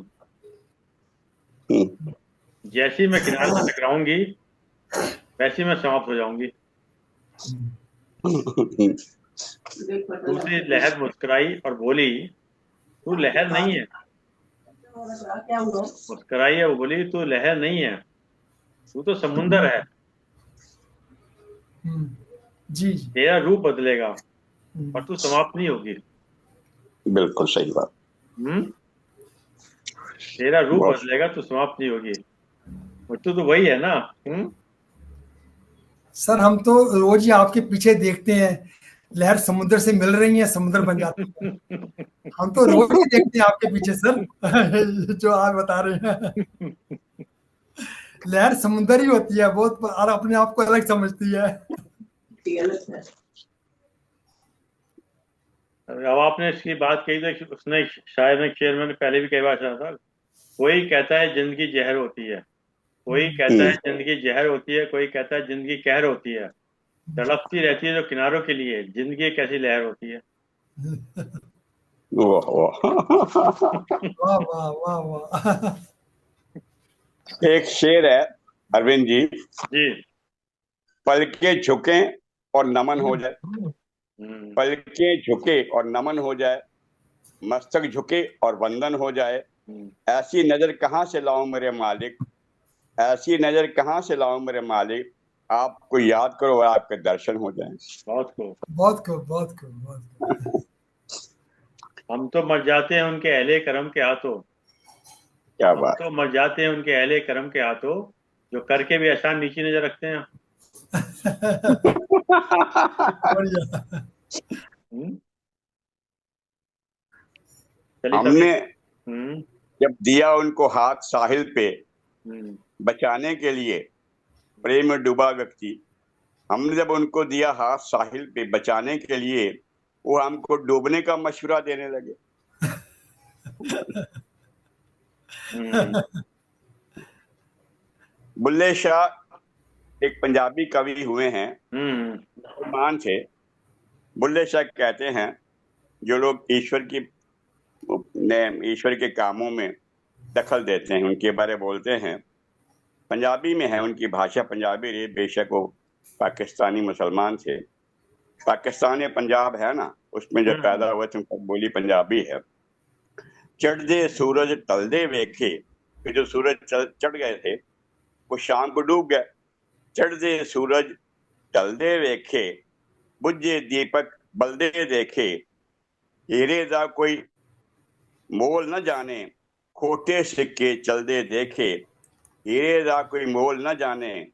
C: हम्म,
A: जैसी मैं किनारे से टकराऊंगी वैसी मैं समाप्त हो जाऊंगी।
C: हम्म,
A: दूसरी लहर मुस्कुराई और बोली, तू लहर नहीं है। मुस्कुराई है, वो बोली, तू लहर नहीं है, तू तो समुंदर है।
B: जी जी।
A: तेरा रूप बदलेगा और तू समाप्त नहीं होगी।
C: बिल्कुल सही बात।
A: हम्म, तेरा रूप
C: बहुत
A: बदलेगा, तू समाप्त नहीं होगी, और तू तो वही है ना।
B: सर हम तो रोज ही आपके पीछे देखते हैं, लहर समुद्र से मिल रही है समुद्र बन जाती है, हम तो रोज ही देखते हैं आपके पीछे सर। जो आप बता रहे हैं, लहर समुद्र ही होती है, बहुत और अपने आप को अलग समझती है।
A: अब आपने इसकी बात कही तो उसने शायद ने शेर मैंने पहले भी कई बार सुना था। कोई कहता है जिंदगी जहर होती है, कोई कहता है जिंदगी जहर होती है, कोई कहता है जिंदगी कहर होती है, तड़पती रहती है जो किनारों के लिए, जिंदगी एक ऐसी लहर होती है।
C: वाह वाह।
B: वाह वाह वाह वाह।
C: एक शेर है अरविंद जी,
A: जी।
C: पलके झुके और नमन हो जाए,
A: हम्म।
C: पलके झुके और नमन हो जाए, मस्तक झुके और वंदन हो जाए,
A: हम्म।
C: ऐसी नजर कहाँ से लाऊं मेरे मालिक, ऐसी नजर कहाँ से लाऊं मेरे मालिक, आपको याद करो और आपके दर्शन हो जाएं।
A: बहुत खूब।
B: बहुत खूब बहुत खूब बहुत खूब।
A: हम तो मर जाते हैं उनके अहले करम के हाथों,
C: क्या
A: हम
C: बात।
A: तो मर जाते हैं उनके अहले करम के हाथों, जो करके भी एहसान नीची नजर रखते हैं।
B: बढ़िया।
A: हम्म। चलिए साहब।
C: हमने
A: हम्म।
C: जब दिया उनको हाथ साहिल पे
A: हम्म।
C: बचाने के लिए, प्रेम में डूबा व्यक्ति, हमने जब उनको दिया हाथ साहिल पे बचाने के लिए, वो हमको डूबने का मशवरा देने लगे।
A: हम्म।
C: बुल्ले शाह एक पंजाबी कवि हुए हैं,
A: हम्म।
C: मुसलमान थे। बुल्ले शाह कहते हैं, जो लोग ईश्वर के कामों में दखल देते हैं उनके बारे में बोलते हैं। पंजाबी में है, उनकी भाषा पंजाबी रही, बेशक वो पाकिस्तानी मुसलमान थे। पाकिस्तान या पंजाब है ना, उसमें जब पैदा हुए थे उनकी बोली पंजाबी है। चढ़दे सूरज टलदे वेखे, कि जो सूरज चढ़ गए थे वो शाम को डूब गए। चढ़दे सूरज टलदे वेखे, बुझे दीपक बलदे देखे, हीरे दा कोई मोल न जाने, खोटे सिक्के चलदे देखे, हीरे दा कोई मोल न जाने,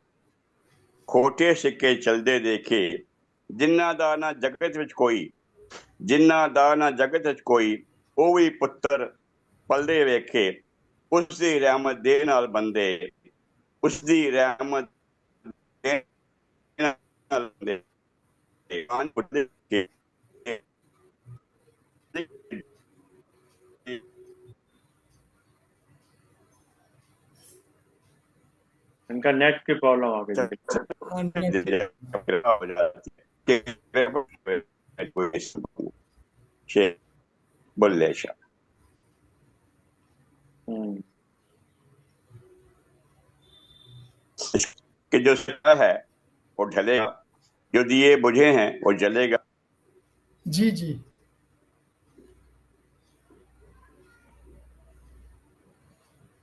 C: खोटे सिक्के चलदे देखे, जिन्ना दा ना जगत विच कोई, जिन्ना दा ना जगत विच कोई, ਉਹ ਵੀ ਪੁੱਤਰ ਪਲਦੇ ਵੇਖੇ, ਉਸ ਦੀ ਰਹਿਮਤ ਦੇ ਨਾਲ ਬੰਦੇ, ਉਸ ਦੀ ਰਹਿਮਤ ਦੇ ਨਾਲ ਬੰਦੇ,
A: इनका नेट की प्रॉब्लम आ गई थी।
B: हाँ, नेट के।
C: शेर बुल्ले शाह
A: हम्म।
C: कि जो सत्य है वो ढलेगा, जो दिए बुझे हैं वो जलेगा।
B: जी जी।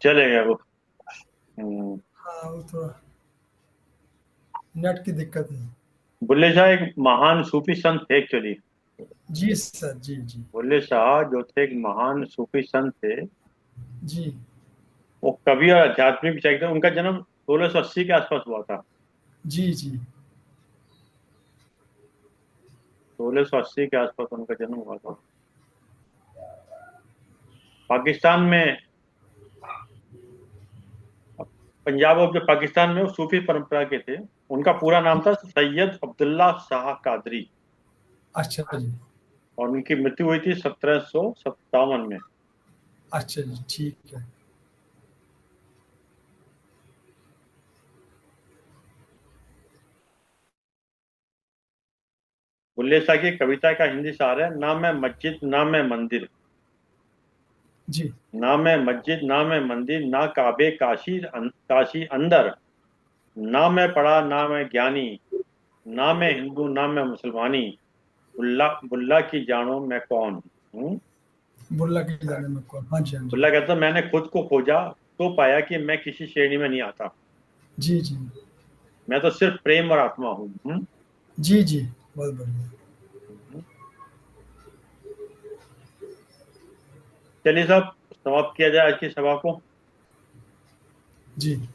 A: चलेगा वो। हम्म।
B: हाँ, वो थोड़ा नेट की दिक्कत है।
A: बुल्ले शाह एक महान सूफी संत थे एक्चुअली।
B: जी सर, जी जी।
A: बुल्ले शाह जो थे एक महान सूफी संत थे।
B: जी
A: वो कवि और आध्यात्मिक विचारक थे। उनका जन्म 1680 के आसपास हुआ था।
B: जी जी।
A: 1680 के आसपास उनका जन्म हुआ था। पाकिस्तान में, पंजाब और जो पाकिस्तान में वो सूफी परंपरा के थे। उनका पूरा नाम था सैयद अब्दुल्ला शाह कादरी,
B: अच्छा जी।
A: और उनकी मृत्यु हुई थी 1757 में।
B: अच्छा जी, ठीक है।
A: बुल्ले शाह की कविता का हिंदी सार है, ना मैं मस्जिद ना मैं मंदिर,
B: जी
A: ना मैं मस्जिद ना मैं मंदिर, ना काबे काशी अंदर, ना मैं पढ़ा ना मैं ज्ञानी, ना मैं हिंदू ना मैं मुसलमानी, बुल्ला बुल्ला की जानो मैं कौन हूँ।
B: बुल्ला के जाने में कौन, हाँ जी हाँ जी।
A: बुल्ला कहता, मैंने खुद को खोजा तो पाया कि मैं किसी श्रेणी में नहीं आता,
B: जी जी।
A: मैं तो सिर्फ प्रेम और आत्मा हूँ।
B: जी जी। बहुत बढ़िया।
A: चलिए साहब, समाप्त किया जाए आज की सभा को।
B: जी।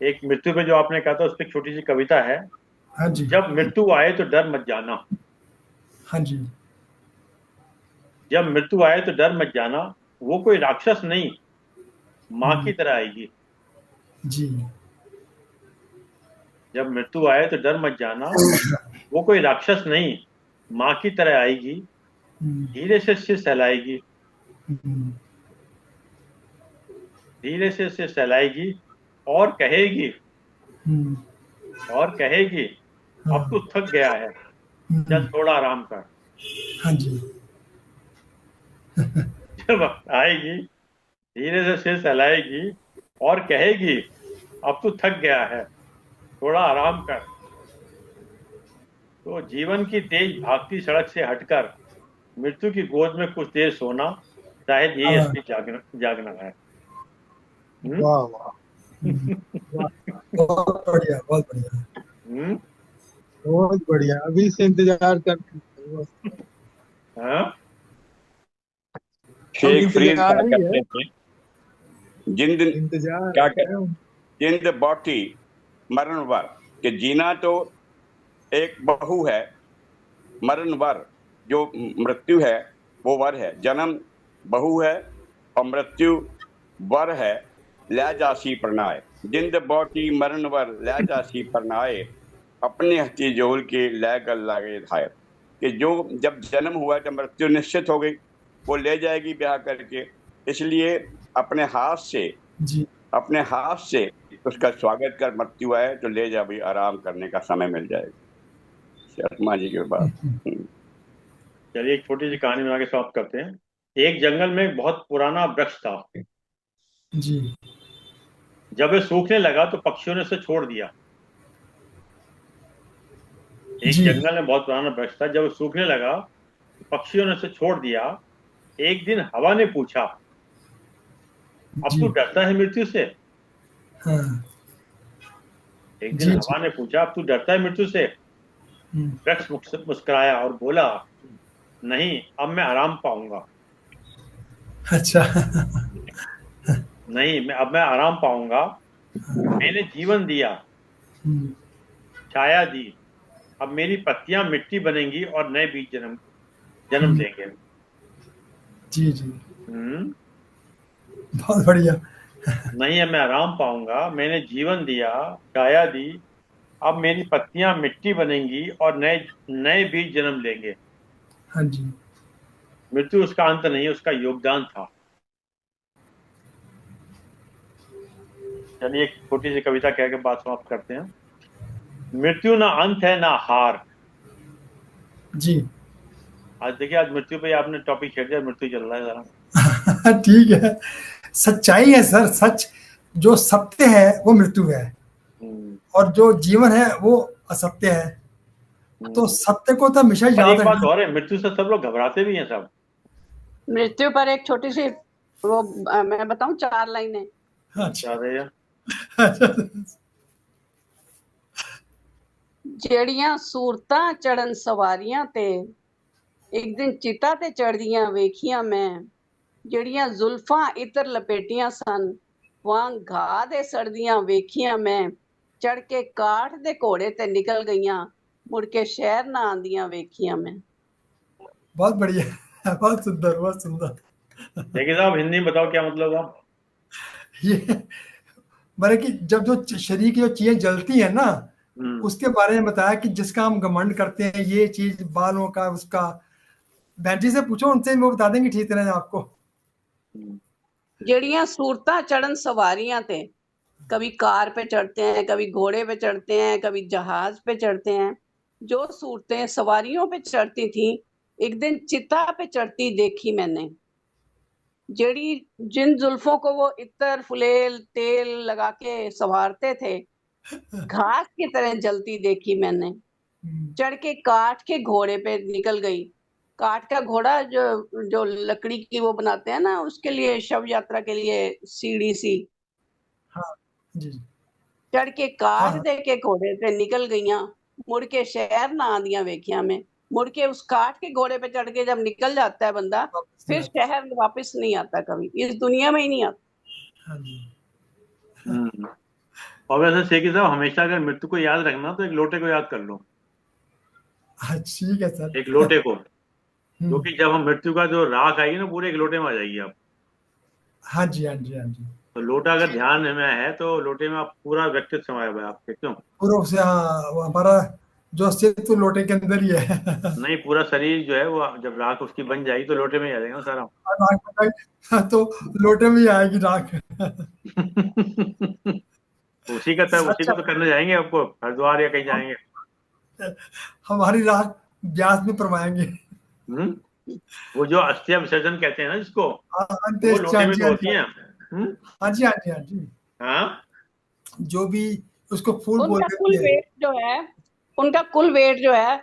A: एक मृत्यु पे जो आपने कहा था उस पर एक छोटी सी कविता है।
B: हाँ जी
A: जब मृत्यु आए तो डर मत जाना,
B: हाँ जी।
A: जब मृत्यु आए तो डर मत जाना, वो कोई राक्षस नहीं, माँ की तरह आएगी।
B: जी।
A: जब मृत्यु आए तो डर मत जाना, वो कोई राक्षस नहीं, माँ की तरह आएगी,
B: हम्म,
A: धीरे से सिर सहलाएगी,
B: हम्म,
A: धीरे से सिर सहलाएगी, और कहेगी,
B: हम्म,
A: और कहेगी, अब
B: हाँ।
A: तू थक गया है, चल थोड़ा आराम कर।
B: हाँ जी।
A: जब आएगी, धीरे से सिर सहलाएगी और कहेगी, अब तू थक गया है, थोड़ा आराम कर। तो जीवन की तेज भागती सड़क से हटकर मृत्यु की गोद में कुछ देर सोना, शायद यही
B: हाँ,
A: असली जागना जागना है। हम्म।
D: वाह वाह। वाह,
B: बहुत बढ़िया, बहुत बढ़िया।
A: हम्म।
D: बहुत बढ़िया, अभी से इंतजार कर रहे हैं।
A: हाँ।
D: अब
C: शेख फरीद क्या
D: इंतजार ही है,
C: करते थे? जिंद
D: इंतजार
C: क्या कर,
D: है।
C: जिंद बाटी मरण वर, कि जीना तो एक बहू है, मरण वर जो मृत्यु है वो वर है। जन्म बहू है और मृत्यु वर है। लै जासी परनाए, जिंद बाटी मरण वर लै जासी परनाए, अपने हथी जोल के लै गल लागे धाय, कि जो जब जन्म हुआ तो मृत्यु निश्चित हो गई, वो ले जाएगी ब्याह करके। इसलिए अपने हाथ से,
B: जी।
C: अपने हाथ से उसका स्वागत कर, मृत्यु आए तो ले जा भाई, आराम करने का समय मिल जाएगा। शर्मा जी के बाद।
A: चलिए एक छोटी सी कहानी बना के समाप्त करते हैं। एक जंगल में एक बहुत पुराना वृक्ष था।
B: जी।
A: जब ये सूखने लगा तो पक्षियों ने उसे छोड़ दिया। एक
B: जी।
A: जंगल में बहुत पुराना वृक्ष था, जब वो सूखने लगा तो पक्षियों ने उसे छोड़ दिया। एक दिन हवा ने पूछा, अब तू
B: जी।
A: डरता है मृत्यु से?
B: हाँ।
A: एक दिन
B: जी। जी।
A: हवा ने पूछा, अब तू डरता है मृत्यु से?
B: हम्म,
A: वृक्ष मुस्कुराया और बोला, नहीं, अब मैं आराम पाऊंगा।
B: अच्छा।
A: नहीं, अब मैं आराम पाऊंगा। मैंने जीवन दिया,
B: हम्म,
A: छाया दी, अब मेरी पत्तियां मिट्टी बनेंगी और नए बीज जन्म जन्म
B: हम्म,
A: लेंगे।
B: जी। जी।
A: हम्म।
B: बहुत बढ़िया।
A: नहीं, अब मैं आराम पाऊंगा, मैंने जीवन दिया, छाया दी, अब मेरी पत्तियां मिट्टी बनेंगी और नए नए बीज जन्म लेंगे।
B: हाँ जी।
A: मृत्यु उसका अंत नहीं, उसका योगदान था। चलिए एक छोटी सी कविता कह के बात समाप्त करते हैं। मृत्यु ना अंत है ना हार।
B: जी।
A: आज देखिए, आज मृत्यु पे आपने टॉपिक छेड़ दिया, मृत्यु चल रहा है जरा।
B: ठीक है। सच्चाई है सर, सच। जो सत्य है वो मृत्यु है,
A: हम्म।
B: और जो जीवन है वो असत्य है। तो
A: हम्म।
B: सत्य को तो हमेशा
A: पर
B: याद
A: एक बात
B: रखना।
A: और है, मृत्यु से सब लोग घबराते भी हैं सब।
E: मृत्यु पर एक छोटी सी वो मैं बताऊं 4 लाइनें।
B: अच्छा।
A: क्या भैया?
E: ਜਿਹੜੀਆਂ ਸੂਰਤਾਂ ਚੜਨ ਸਵਾਰੀਆਂ ਤੇ ਇੱਕ ਦਿਨ ਚਿਤਾ ਤੇ ਚੜਦੀਆਂ ਵੇਖੀਆਂ ਮੈਂ, ਜਿਹੜੀਆਂ ਜ਼ੁਲਫਾਂ ਇਤਰ ਲਪੇਟੀਆਂ ਸਨ ਵਾਂਗ ਘਾਹ ਦੇ ਸੜਦੀਆਂ ਵੇਖੀਆਂ ਮੈਂ, ਚੜ ਕੇ ਕਾਠ ਦੇ ਘੋੜੇ ਤੇ ਨਿਕਲ ਗਈਆਂ, ਮੁੜ ਕੇ ਸ਼ਹਿਰ ਨਾ ਆਂਦੀਆਂ ਵੇਖੀਆਂ मैं।
B: बहुत बढ़िया। बहुत सुंदर, बहुत सुंदर।
A: देखिए साहब, हिंदी में बताओ क्या मतलब हुआ।
B: ये माने कि जब जो शरीर की जो चीजें जलती है ना,
A: हम्म।
B: उसके बारे में बताया कि जिसका हम घमंड करते हैं, ये चीज बालों का, उसका। बहन जी से पूछो, उनसे वो बता देंगे ठीक तरह से आपको।
A: हम्म।
E: ਜਿਹੜੀਆਂ सूरतां चढ़न सवारियां थे, कभी कार पे चढ़ते हैं, कभी घोड़े पे चढ़ते हैं, कभी जहाज पे चढ़ते हैं। जो सूरतें सवारियों पे चढ़ती थी, एक दिन चिता पे चढ़ती देखी मैंने। जेड़ी जिन जुल्फों को वो इत्र फुलेल तेल लगा के संवारते थे, घास की तरह जलती देखी मैंने। चढ़ के काठ के घोड़े पे निकल गई। काठ का घोड़ा जो जो लकड़ी की वो बनाते हैं ना, उसके लिए शव यात्रा के लिए सीढ़ी सी।
B: हाँ जी।
E: चढ़ के काठ
B: हाँ
E: दे के घोड़े पे निकल गईयां, मुड़ के शहर ना आंदियां वेखियां में। मुड़ के उस काठ के घोड़े पे चढ़ के जब निकल जाता है बंदा,
B: वापस नहीं
E: फिर
B: आता।
E: शहर वापस नहीं आता, कभी इस दुनिया में ही नहीं आता।
B: हाँ जी।
A: हम्म। और वैसे शेखी साहब, हमेशा अगर मृत्यु को याद रखना तो एक लोटे को याद कर लो।
B: हाँ, ठीक है सर।
A: एक लोटे को,
B: हम्म,
A: क्योंकि जब हम मृत्यु का जो राख आएगी ना, पूरे एक लोटे में आ जाएगी आप।
B: हाँ जी, हाँ जी, हाँ जी।
A: तो लोटा अगर ध्यान में है तो लोटे में आप पूरा व्यक्तित्व समाया हुआ है आपके, क्यों?
B: पूरा से, हाँ, वो हमारा जो अस्तित्व लोटे के अंदर ही है।
A: नहीं, पूरा शरीर जो है वो जब राख उसकी बन जाएगी तो लोटे में ही आ जाएगा ना सारा।
B: और राख बनाई, हाँ, तो लोटे में ही आएगी राख।
A: उसी
B: अच्छा।
A: को तो करने जाएंगे आपको, हरिद्वार या कहीं
B: हम
A: जाएंगे।
B: हमारी राख ब्यास में परवाएंगे।
A: हम्म। वो जो अस्थि विसर्जन कहते हैं ना जिसको, वो
B: अंत्येष्टि,
A: लोटे
B: हाँ
A: में
B: जी,
A: तो
B: हाँ
A: होती
B: जी,
A: हैं।
B: हाँ जी, हाँ जी, हाँ जी,
A: हाँ,
B: जो भी उसको फूल बोल
E: उनका कुल
B: देते हैं।
E: वेट जो है, उनका कुल वेट जो है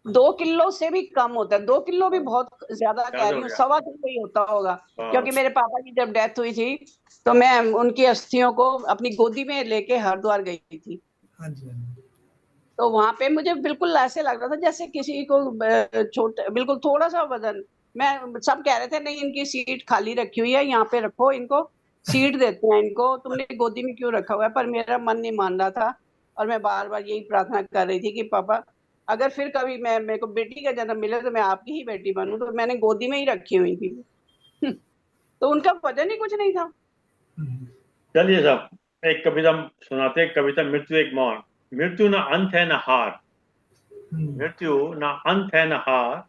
E: 2 किलो से भी कम होता है। 2 किलो भी बहुत ज्यादा कह
A: ज्यादा
E: रही
A: हो
E: हूँ,
A: गया।
E: 1.25 ही होता होगा।
A: हाँ,
E: क्योंकि मेरे पापा की जब डेथ हुई थी तो मैं उनकी अस्थियों को अपनी गोदी में लेके हरिद्वार गई थी।
B: हाँ जी, हाँ जी,
E: तो वहां पे मुझे बिल्कुल ऐसे लग रहा था जैसे किसी को छोटे, बिल्कुल थोड़ा सा वजन। मैं सब कह रहे थे नहीं इनकी सीट खाली रखी हुई है, यहाँ पे रखो इनको, सीट देते हैं इनको, तुमने गोदी में क्यों रखा हुआ है। पर मेरा मन नहीं मान रहा था और मैं बार बार यही प्रार्थना कर रही थी कि पापा अगर फिर कभी मैं मेरे को बेटी का जन्म मिले तो मैं आपकी ही बेटी बनूं। तो मैंने गोदी में ही रखी हुई थी। तो उनका वजन ही कुछ नहीं था।
B: हम्म,
A: चलिए साहब, एक कविता हम सुनाते हैं। कविता मृत्यु एक मौन। मृत्यु ना अंत है ना हार,
B: हम्म,
A: मृत्यु ना अंत है ना हार,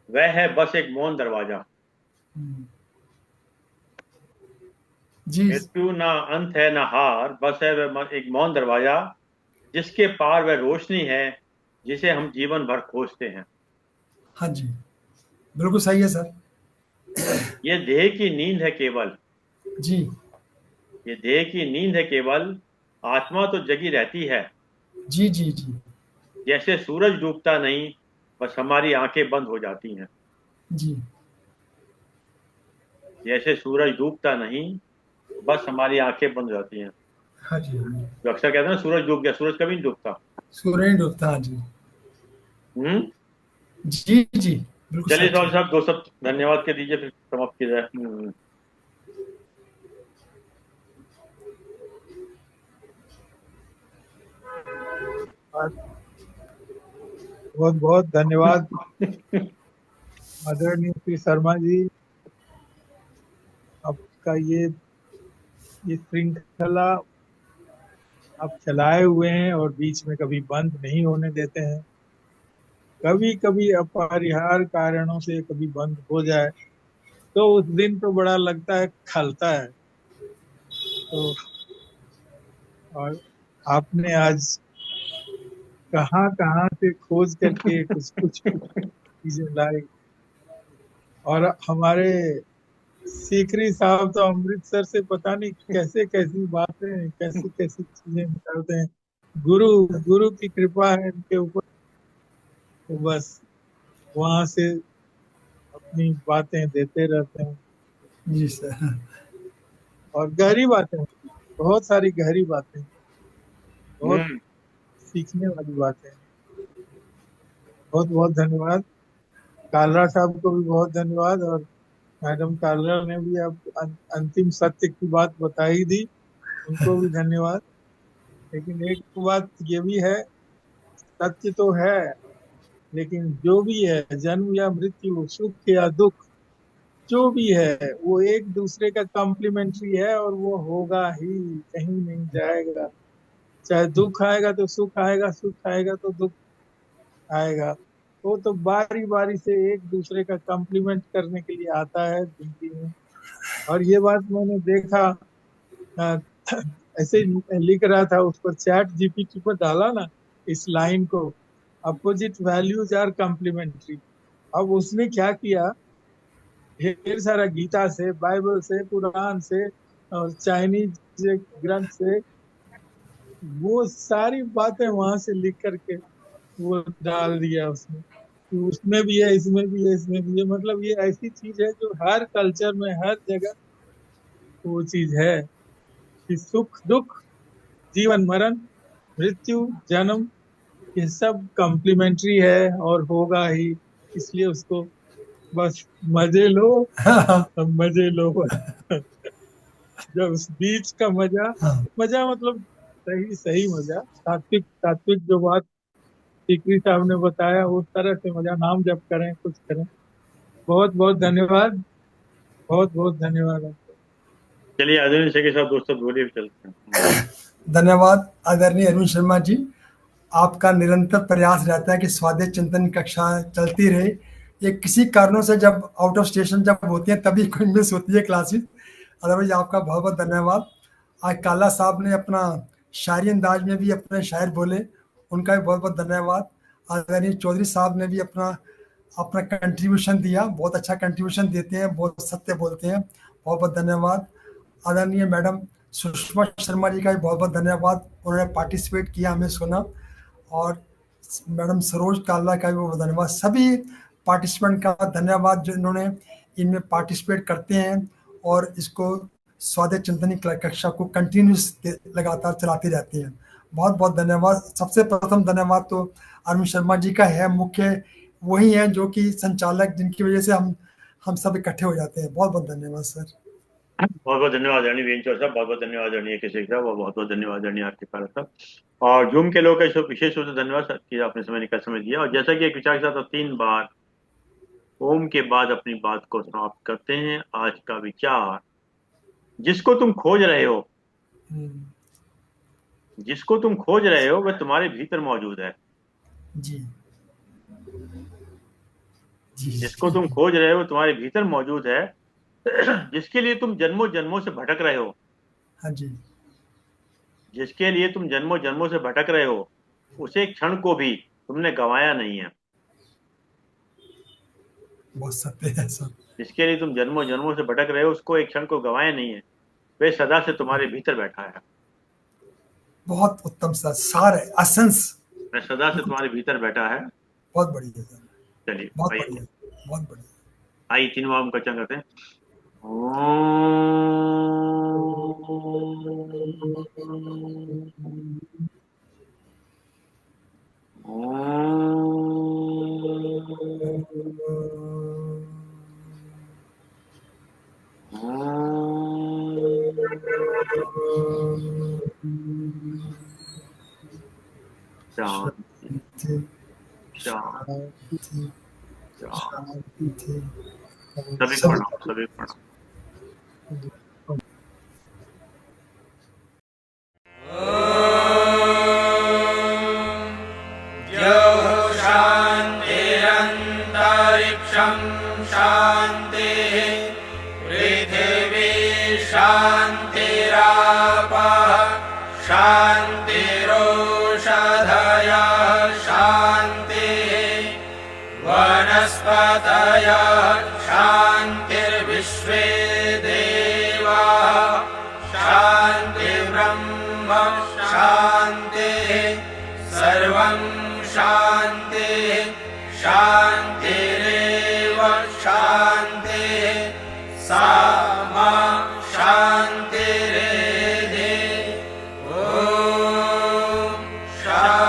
A: वह है बस एक मौन दरवाजा।
B: हम्म, जी,
A: मृत्यु ना अंत है ना हार, बस है वह एक मौन दरवाजा, जिसके पार वह रोशनी है जिसे हम जीवन भर खोजते हैं।
B: हाँ जी, बिल्कुल सही है सर।
A: ये देह की नींद है केवल,
B: जी,
A: ये देह की नींद है केवल, आत्मा तो जगी रहती है।
B: जी, जी, जी,
A: जैसे सूरज डूबता नहीं, बस हमारी आंखें बंद हो जाती हैं।
B: जी,
A: जैसे सूरज डूबता नहीं, बस हमारी आंखें बंद हो जाती हैं।
B: हाँ जी, हाँ जी,
A: जो अक्सर कहते हैं ना, सूरज डूब गया, सूरज कभी नहीं डूबता।
B: सूर्य नहीं डूबता, हाँ जी,
A: हम्म।
B: जी, जी, बिल्कुल
A: चलिए
B: सच
A: सवाल
B: है।
A: साहब, दो सब धन्यवाद के दीजिए, फिर समाप्त किया जाए।
D: बहुत बहुत धन्यवाद आदरणीय श्री शर्मा जी। आपका ये श्रृंखला आप चलाए हुए हैं और बीच में कभी बंद नहीं होने देते हैं। कभी कभी अपरिहार्य कारणों से कभी बंद हो जाए तो उस दिन तो बड़ा लगता है, खलता है। तो और आपने आज कहाँ कहाँ से खोज करके कुछ कुछ चीजें लाई। और हमारे सीकरी साहब तो अमृतसर से पता नहीं कैसे कैसी बातें, कैसी कैसी चीजें निकालते हैं। गुरु गुरु की कृपा है इनके ऊपर। तो बस वहां से अपनी बातें देते रहते हैं
B: जी सर।
D: और गहरी बातें, बहुत सारी गहरी बातें, बहुत
A: हम्म।
D: सीखने वाली बातें। बहुत बहुत धन्यवाद। कालरा साहब को भी बहुत धन्यवाद। और मैडम कालरा ने भी अब अंतिम सत्य की बात बता ही दी, उनको भी धन्यवाद। लेकिन एक बात ये भी है, सत्य तो है, लेकिन जो भी है, जन्म या मृत्यु, सुख या दुख, जो भी है वो एक दूसरे का कॉम्प्लीमेंट्री है और वो होगा ही, कहीं नहीं जाएगा। चाहे दुख आएगा तो सुख आएगा, सुख आएगा तो दुख आएगा। वो तो बारी बारी से एक दूसरे का कॉम्प्लीमेंट करने के लिए आता है जिंदगी में। और ये बात मैंने देखा, अ, ऐसे ही लिख रहा था, उस पर चैट जीपीटी पर डाला ना इस लाइन को, अपोजिट वैल्यूज आर कॉम्प्लीमेंट्री। अब उसने क्या किया, ढेर सारा गीता से, बाइबल से, कुरान से और चाइनीज ग्रंथ से वो सारी बातें वहां से लिख करके वो डाल दिया उसने कि उसमें भी है, इसमें भी है, इसमें भी है। मतलब ये ऐसी चीज है जो हर कल्चर में, हर जगह वो चीज है कि सुख दुख, जीवन मरण, मृत्यु जन्म, ये सब कॉम्प्लीमेंट्री है और होगा ही। इसलिए उसको बस मजे लो,
B: हाँ,
D: मजे लो। जब उस बीच का मजा,
B: हाँ,
D: मजा मतलब सही सही मजा, सात्विक सात्विक जो बात सीकरी साहब ने बताया उस तरह से मजा, नाम जप करें, कुछ करें। बहुत बहुत धन्यवाद, बहुत बहुत धन्यवाद आपको।
A: चलिए आदरणीय शेखर साहब, दोस्तों बोलिए, फिर चलते हैं।
B: धन्यवाद आदरणीय अरविंद शर्मा जी। आपका निरंतर प्रयास रहता है कि स्वाध्याय चिंतन कक्षा चलती रहे। ये किसी कारणों से जब आउट ऑफ स्टेशन जब होती है तभी कोई मिस होती है क्लासेस। अदरवाइज आपका बहुत बहुत धन्यवाद। आज काला साहब ने अपना शायरी अंदाज में भी अपने शायर बोले, उनका भी बहुत बहुत धन्यवाद। आदरणीय चौधरी साहब ने भी अपना अपना कंट्रीब्यूशन दिया, बहुत अच्छा कंट्रीब्यूशन देते हैं, बहुत सत्य बोलते हैं। बहुत बहुत धन्यवाद। आदरणीय मैडम सुषमा शर्मा जी का भी बहुत बहुत धन्यवाद, उन्होंने पार्टिसिपेट किया, हमें सुना। और मैडम सरोज काल्ला का भी बहुत धन्यवाद। सभी पार्टिसिपेंट का धन्यवाद जिन्होंने इनमें पार्टिसिपेट करते हैं और इसको स्वाध्याय चिंतन कक्षा को कंटिन्यूस लगातार चलाते रहते हैं। बहुत बहुत धन्यवाद। सबसे प्रथम धन्यवाद तो अरविंद शर्मा जी का है, मुख्य वही है जो कि संचालक, जिनकी वजह से हम सब इकट्ठे हो जाते हैं। बहुत बहुत धन्यवाद सर।
A: बहुत बहुत धन्यवाद आदरणीय वेंचर साहब, बहुत बहुत धन्यवाद आदरणीय केसरी साहब, और बहुत बहुत धन्यवाद आदरणीय आरती पारक साहब, और जूम के लोगों का विशेष रूप से धन्यवाद सर कि आपने समय निकाल समय दिया। और जैसा कि एक विचार के साथ 3 बार ओम के बाद अपनी बात को समाप्त करते हैं। आज का विचार, जिसको तुम खोज रहे हो,
B: हम्म,
A: जिसको तुम खोज रहे हो वह तुम्हारे भीतर मौजूद है।
B: जी जी
A: जिसको तुम खोज रहे हो तुम्हारे भीतर मौजूद है। जिसके लिए तुम जन्मों जन्मों से भटक रहे हो,
B: हाँ जी,
A: जिसके लिए तुम जन्मों जन्मों से भटक रहे हो, उसे क्षण को भी तुमने गंवाया नहीं है।
B: बहुत सत्य है सर।
A: जिसके लिए तुम जन्मों जन्मों से भटक रहे हो, उसको एक क्षण को गंवाया नहीं है। वह सदा से तुम्हारे भीतर बैठा है।
B: बहुत उत्तम सर, सार है, एसेंस।
A: वह सदा से तुम्हारे भीतर बैठा है।
B: बहुत बढ़िया सर,
A: चलिए
B: बहुत
A: आइए,
B: बढ़िया, बहुत बढ़िया।
A: आइए 3 बार का चंग करते हैं। शांति शांति शांति। सभी प्रणाम, सभी प्रणाम।
F: शान्तिरन्तरिक्षं शान्तिः पृथिवी शान्तिरापः शान्तिरोषधयः शान्तिः वनस्पतयः शान्तिर्विश्वे देवाः शान्तिर्ब्रह्म शान्तिः सर्वं शान्तिः शान्तिरेव शान्तिः सा मा शान्तिरेधि। ॐ शान्ति।